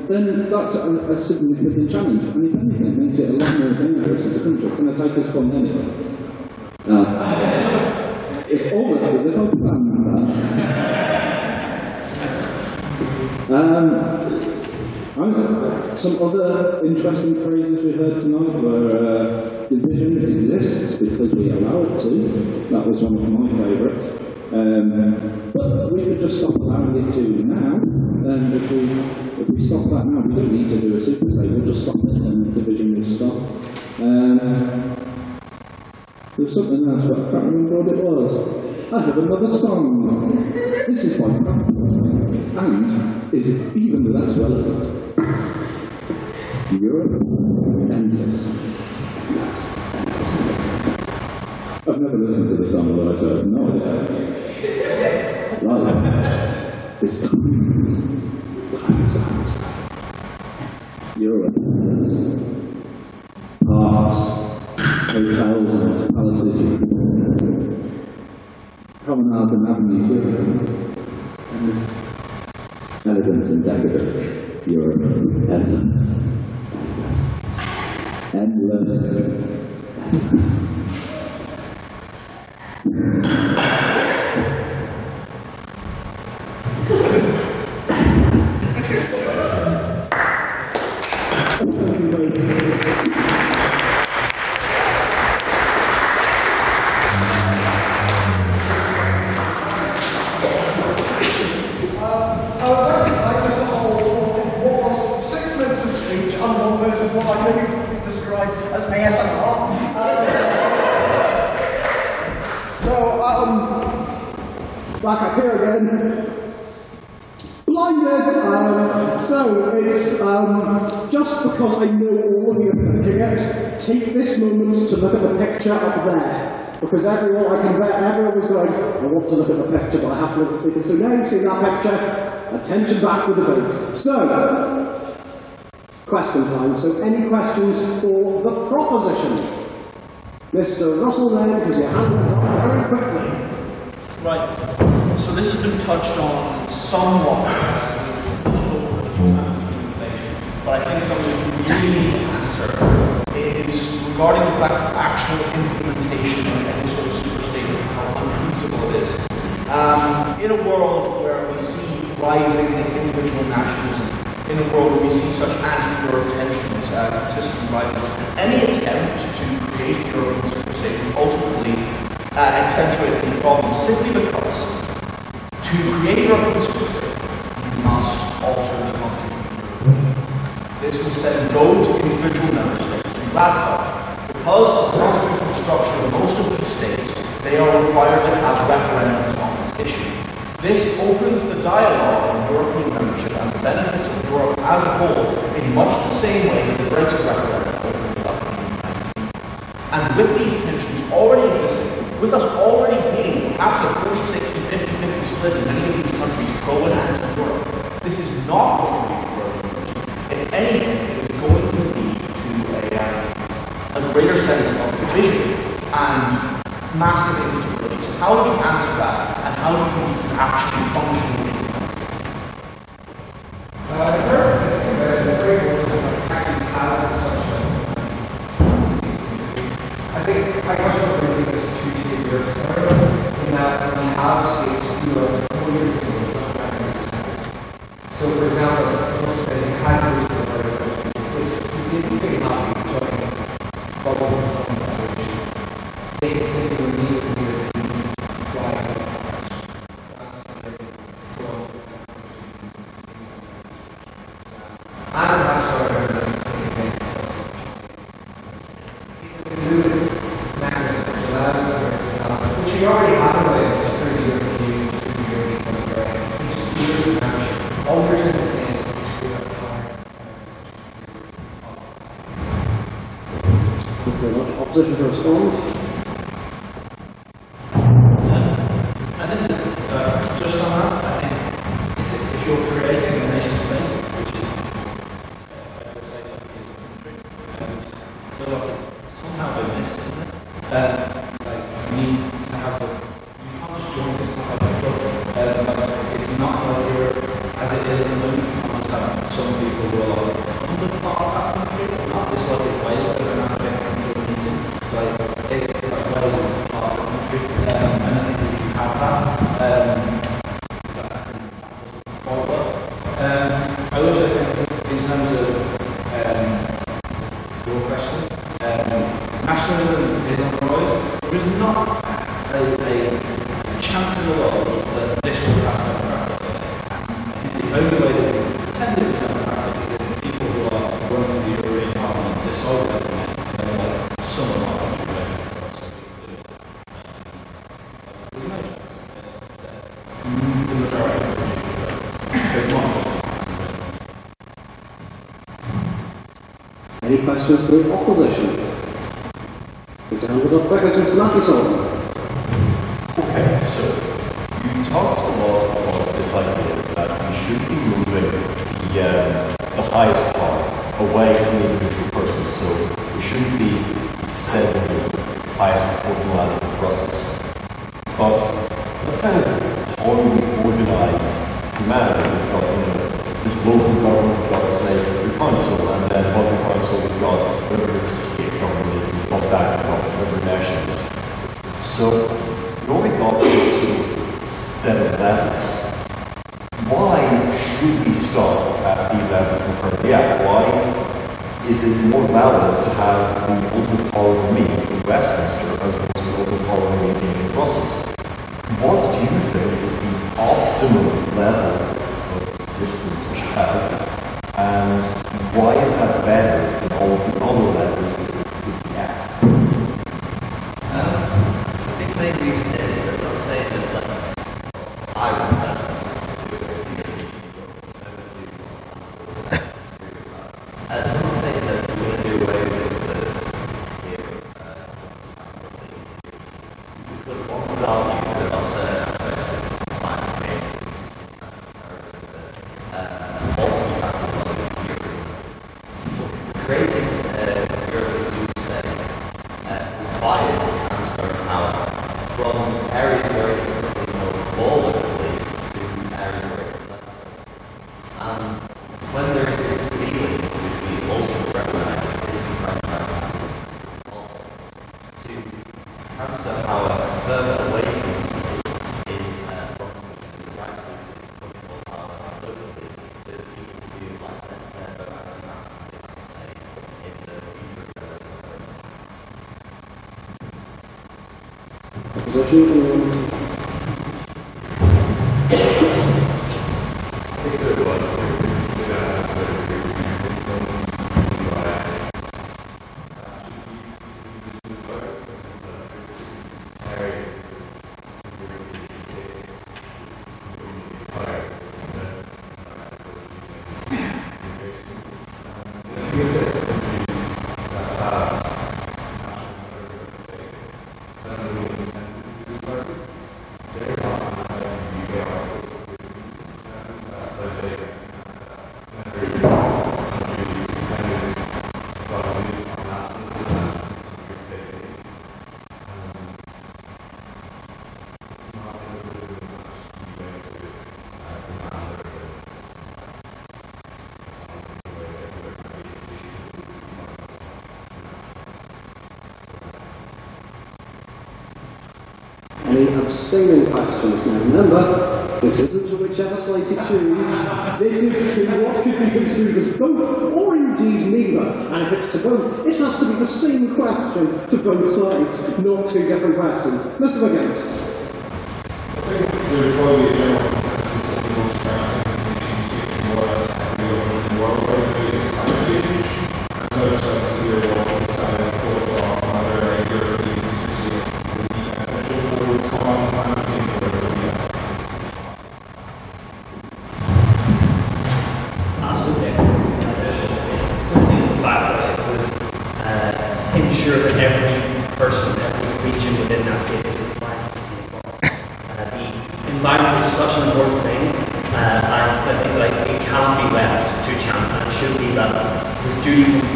then that's a significant challenge. And if anything, it makes it a lot more dangerous as a country. Can I take this point anyway? It's almost as if I planned that. Some other interesting phrases we heard tonight were division exists because we allow it to. That was one of my favourites. But we could just stop allowing it to now. And if we stop that now, we don't need to do a superstate. We'll just stop it and the division will stop. There's something else, but I can't remember what it was. I have another song. This is my and is even less relevant. Europe endless. I've never listened to the song, but I have no idea. Life is time. Europe endless. Parks, hotels and palaces. Promenade and Avenue. Elegance and decadence, Europe, endless. Endless.
Back up here again. Blinded. So it's just because I know all of you are thinking it, take this moment to look at the picture up there. Because everyone was going, I want to look at the picture, but I have to look at the speaker. So now you see that picture, attention back to the vote. So, question time. So any questions for the proposition? Mr. Russell then, because you're handing it up very quickly.
Right. So this has been touched on somewhat, but I think something we really need to answer is regarding the fact of actual implementation of any sort of superstate and how unfeasible it is. In a world where we see rising individual nationalism, in a world where we see such anti-Europe tensions consistently rising, any attempt to create a European superstate will ultimately accentuate the problem simply because to create a European superstate, you must alter the constitution. This must then go to individual member states to be ratified. Because of the constitutional structure of most of these states, they are required to have referendums on this issue. This opens the dialogue on European membership and the benefits of Europe as a whole in much the same way that the Brexit referendum opened it up in 1990. And with these tensions already existing, with us already being perhaps a 40-60, 50-50 split in many of these countries pro and anti-Europe, this is not going to be a European Union. If anything, it is going to lead to a greater sense of division and massive instability. So how would you answer that, and how do you think you can actually function in the country?
The purpose is the framework of actually have such a I think my question would be this two-state Europe scenario, in that when we have states who are totally different So for example, most of the had to do with the states who didn't really not be joining bubble
very much.
Any questions to the opposition? Is there another questions, Mr. Matheson?
Okay, so you talked a lot about this idea that we should be moving the highest power away from the individual person, so we shouldn't be sending the highest reporting line to Brussels. But that's kind of how we organized humanity. We've got, this local government, we've got, say, the council, and then above the council we've got whatever the state government is, and we've got that, we've got whatever nation is. So we already got this sort of set of levels. Why should we start at the level we currently at? Why is it more valid to have the ultimate power of me in Westminster as opposed to the ultimate power of me being in Brussels? What do you think is the optimal level of distance we should have? And why is that better than all of the other levels that we could be at?
I think the main reason is that let's say that I would let's say that we're going to do away with the theory because one would argue that on certain aspects of climate change creating European Superstate required the transfer of power from areas where it is currently more forwardly to areas where it is less. And when there is this feeling, which we also recognize is transfer to transfer power further away from is from the right to control power locally to people who like their vote actually matters, say, in the future.
Any abstaining questions? Now remember, this isn't to whichever side you choose. This is to what could be construed as both, or indeed neither. And if it's to both, it has to be the same question to both sides, not two different questions. Mr. Wiggins.
I think there's probably a general consensus that the most pressing issues is more or less every other in the world right now is climate change. And so there's a clear wall of silence thoughts on whether a European Superstate would be beneficial towards combating climate change or whether it would be
Absolutely beneficial. Something in fact that it would ensure that every person, every region within that state is compliant with the same laws. The environment is such an important thing, and I think like it can't be left to chance, and it should be that the duty from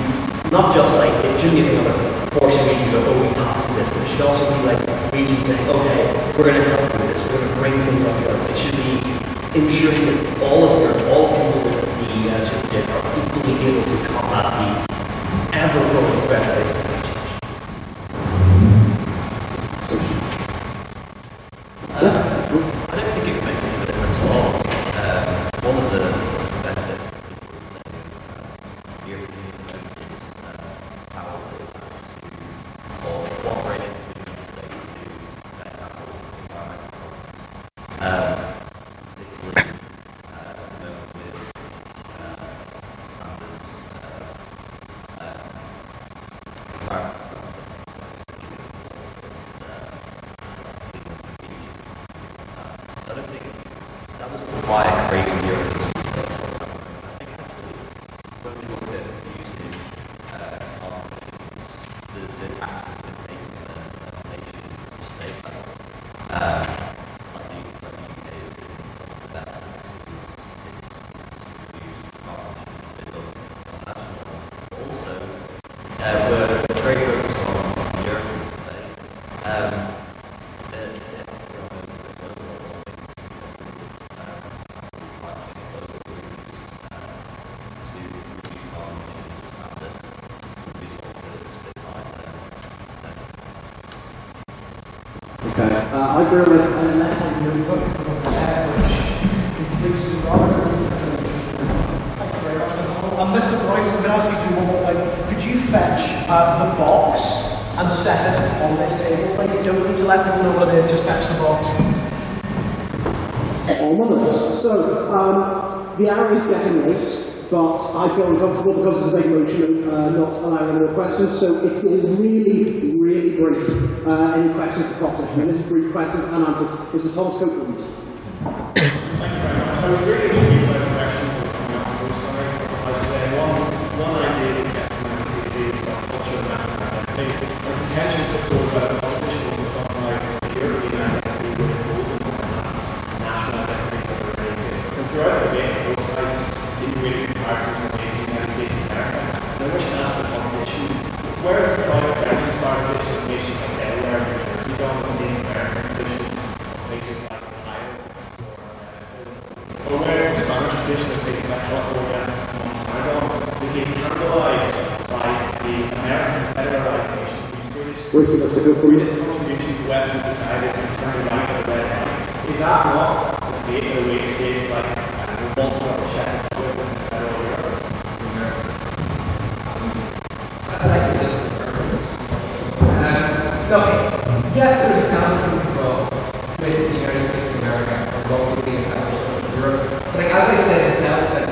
not just like it shouldn't be a portion region go, oh we have to do this, but it should also be like regions saying, okay, we're going to help with this, we're going to bring things up here. It should be ensuring that all people with the sort of are equally able to combat the ever-growing threat that is climate change. I don't think it would make a difference at all. One of the benefits of the European Union is powers that it has to or cooperate with the United States to tackle environmental problems. Particularly with standards
Okay. I grew up with an electric movement which completes the rather.
Mr. Bryce, I'm going to ask you to do one more thing. Could you fetch the box and set it on this table, please? You don't need to let people know what it is, just fetch the box.
Ominous. So, the hour is getting late, but I feel uncomfortable because it's a big motion and not allowing any more questions. So, it is really, really brief. Any questions for proposition? And this is brief questions and answers. Mr. Thomas Cope, please.
Thank you very much. I was really intrigued by the questions that are coming out on both sides of the house today. One idea that kept coming to the debate is about culture and national identity. The potential to go about opposition was something like the European identity would have hold and perhaps national identity that already exists. And throughout the debate, both sides seem to make comparisons between the United States and America. And I wish to ask the opposition, where is the private pension tradition of nations like Delaware and New Jersey gone from the American tradition of places like Ohio? Or where is the Spanish tradition of places like California and Montana became cannibalized by the American federalized nation whose greatest contribution to Western society and turning back to the red line? Is that not the fate of the way states like Baltimore or Czech Republic and federal Europe?
I like this. Okay. Yes, there's economic control with the United States of America, or locally and Europe. But like, as I said myself, that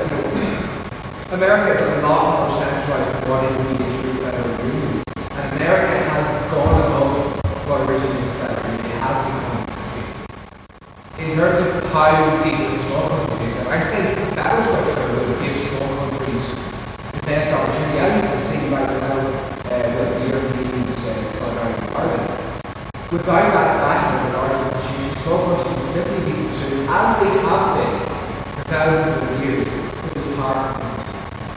America is a lot more centralized than what is really true federal union. And America has gone above what originally was federal union. It has become in terms of how we deal with small countries, I think federal structure will give small countries the best opportunity. I can see right now what the European Union's solidarity in Ireland. Without that backing of an Irish constitution, small countries will simply be subsumed, as they have been for thousands of years, with this powerful.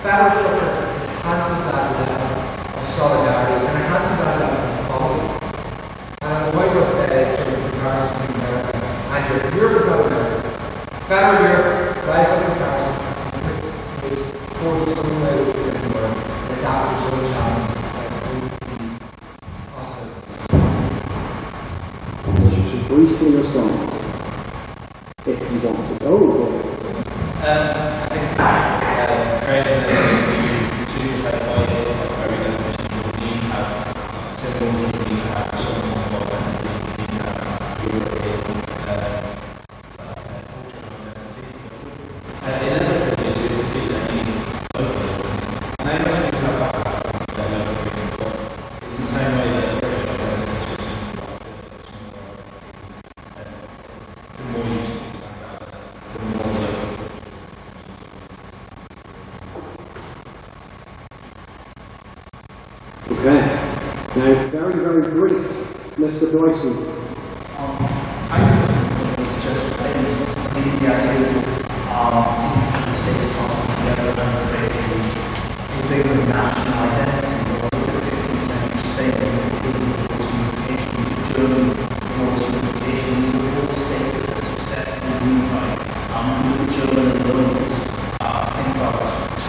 Federal structure enhances that level of solidarity and enhances that level of equality. And the way of sort of comparison between America and Europe. Europe is not America. Federal Europe rise up comparisons and forge its own way of living the world and adapt its own challenges and its own possibilities.
You should briefly respond if you want to.
I think creating the choose like holidays are very beneficial. You need to have symbols, you need to have something like identity, you need to have European culture and identity. Inevitably, you will see that you need local elements. And I imagine you have background that local people, but in the same way that the British organizations seem to have the more you speak background, the more local.
Okay. Now, very, very brief, Mr. Bryson.
I was just raised the idea the states coming together and creating a bigger national identity. Or the 15th century Spain, towards unification, Germany, towards unification. These are all states that are successfully unified. The German alone think about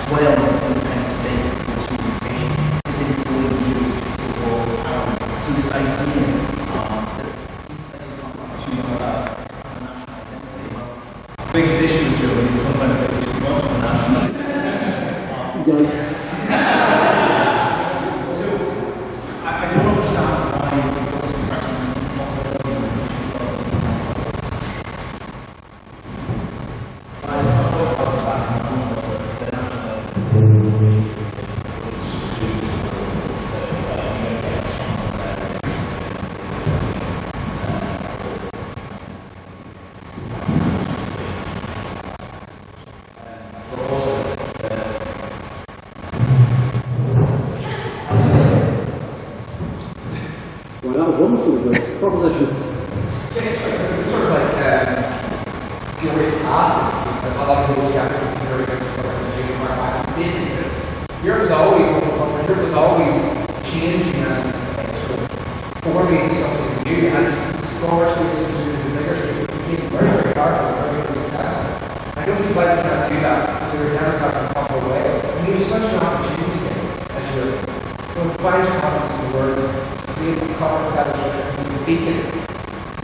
12 independent states towards unification. So this idea that these places come back to a national identity. The biggest issue is Germany. Sometimes they just want a national identity. So I don't understand why we've got this impression that
proposition.
It's sort of like glorious acid. A lot of those guys are very good Europe is always changing and sort of forming something new. And smaller states and the bigger states became very, very powerful and very successful. I don't see why they can't do that if they were democratic in a proper way. I mean, there's such an opportunity there as Europe. One of the finest provinces in the world, being a common federal structure, being a beacon,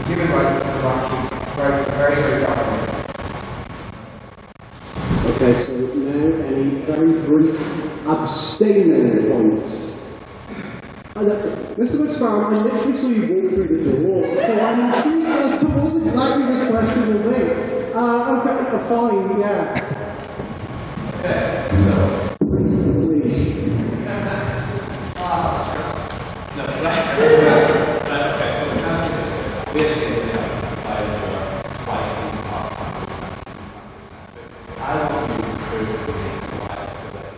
human rights are actually very, very documented.
Okay, so now any very brief abstaining points. Mr. McSparrow, I literally saw you walk through the door, so I'm intrigued as to what exactly this question will be. Okay, fine, yeah.
Okay, so.
Please.
No, right, okay, so it's not we have seen the applied twice in the past 5%. I want you to prove to me why it's related.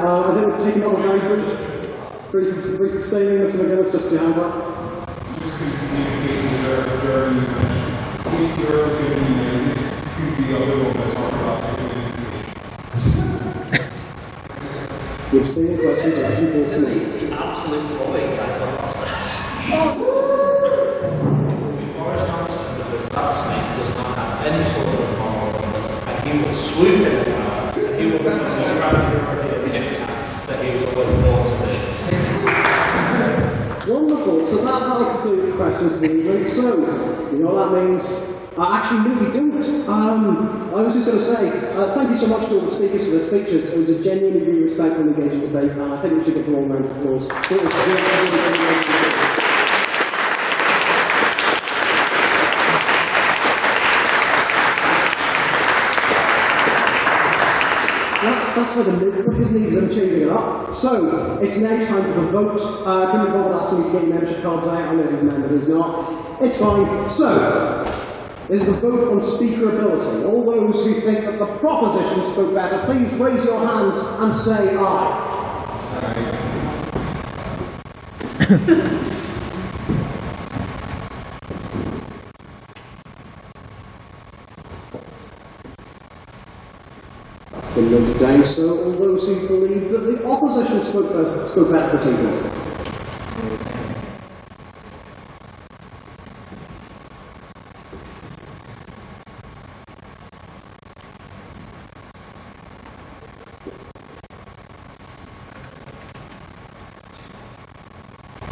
I think we've taken over very brief abstaining, Mr. McGinnis, just to hand up.
Just communications are very if you're giving me could be a little bit talk about
The abstaining questions are actually forced to me.
The absolute boy I thought was this. Boris Johnson, because that snake does not have any sort of power on it, and he will swoop in power, and he will grab your that he was always born to do.
Wonderful, so that'll conclude the questions for the evening. So, you know what that means? Actually, no, we don't. I was just going to say, thank you so much to all the speakers for their speeches. It was a genuinely really respectful and engaging debate, and I think we should give them all a round of applause. That's where the mid-book is needed and changing it up. So, it's now time for the vote. Can you bother asking me to get your membership cards out? I know who's a member, who's not. It's fine. So, this is a vote on speaker ability. All those who think that the proposition spoke better, please raise your hands and say aye. That's been noted down. So, all those who believe that the opposition spoke better this evening.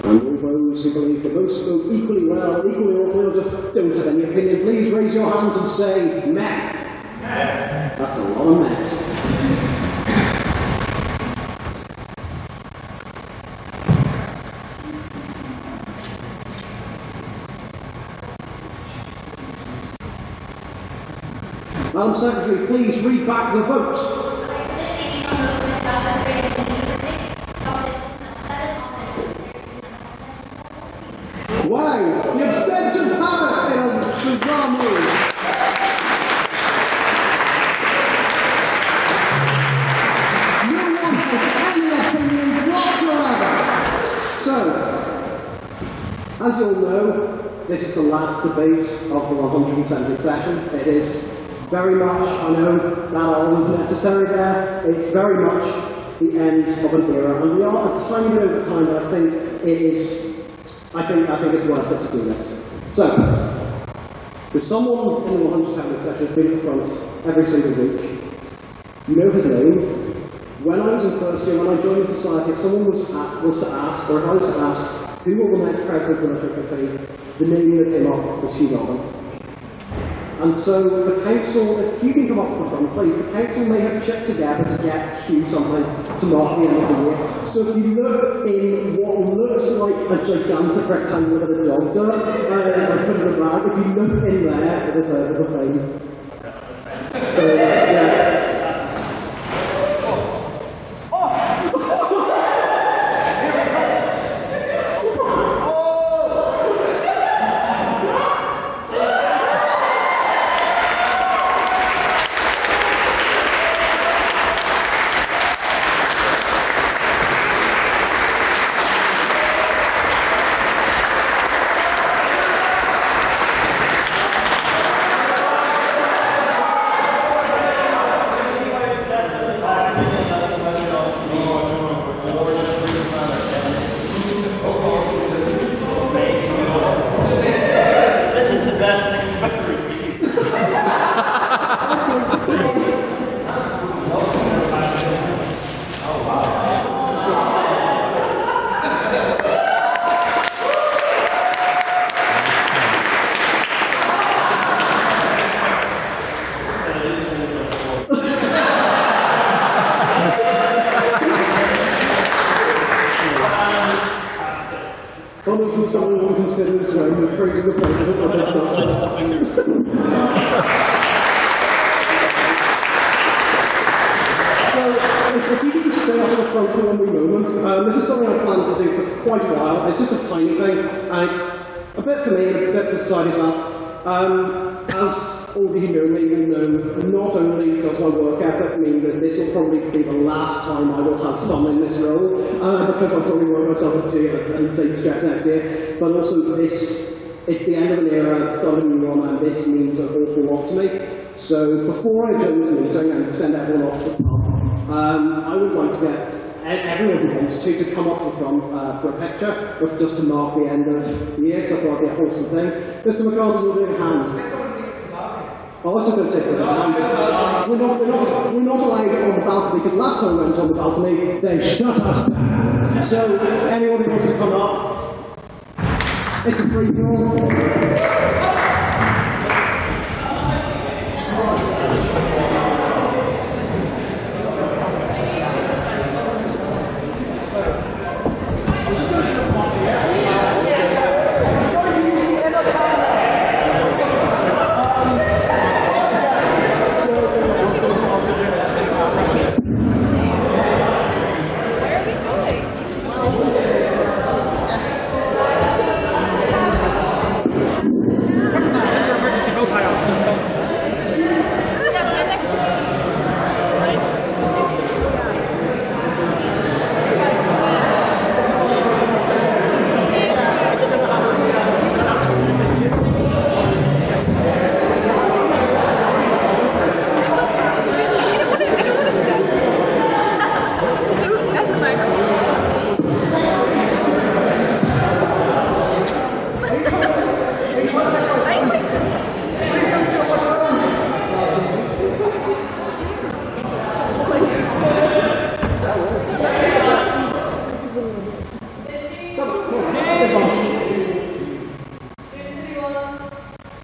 And all those who believe that both spoke equally well, equally awfully, or just don't have any opinion, please raise your hands and say, meh. That's a lot of mess. Madam Secretary, please read back the vote. Wow, the abstentions have it in a bizarre move. No one has any opinions whatsoever. So, as you all know, this is the last debate of the 170th session. It is very much, I know that all is necessary there, it's very much the end of an era, and we are a tiny bit over time, but I think it is, I think it's worth it to do this. So, there's someone in the 170th session who's been in front every single week. You know his name. When I was in first year, when I joined the society, if someone was to ask, or if I was to ask, who will the next president of the country, the name that came up was Hugh Norman. And so the council, if you can come up to the front, please, the council may have checked together to get Hugh something to mark the end of the year. So if you look in what looks like a gigantic rectangle with a dog dirt, I put in a bag, if you look in there, there's a thing. So, yeah. Honestly, someone will consider this way the crazy replacement of this stuff. If you could just stay up at the front for one wee moment, this is something I plan to do for quite a while. It's just a tiny thing, and it's a bit for me and a bit for the society as well. As all of you know me will know, not only does my work ethic mean that this will probably be the last time I will have fun in this role, because I'll probably work myself up to insane stress next year, but also it's the end of an era, the start of a new one, and this means an awful lot to me. So before I join this meeting and send everyone off to the pub, I would like to get everyone who wants to come up to the front for a picture, but just to mark the end of the year, so I thought I'd be a wholesome thing. Mr. McCarthy, you're doing a hand. I was just going to take it. We're not allowed on the balcony, because last time we went on the balcony, they shut us down. So anyone who wants to come up, it's a free for all.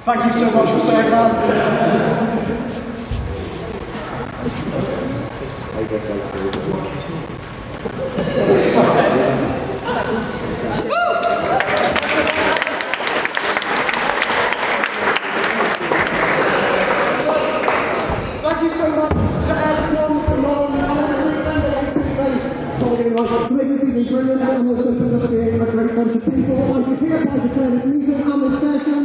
Thank you so much for saying that. Thank you so much to everyone for not only making this be brilliant and also for just being a great bunch of people. I'm prepared to declare this meeting and this session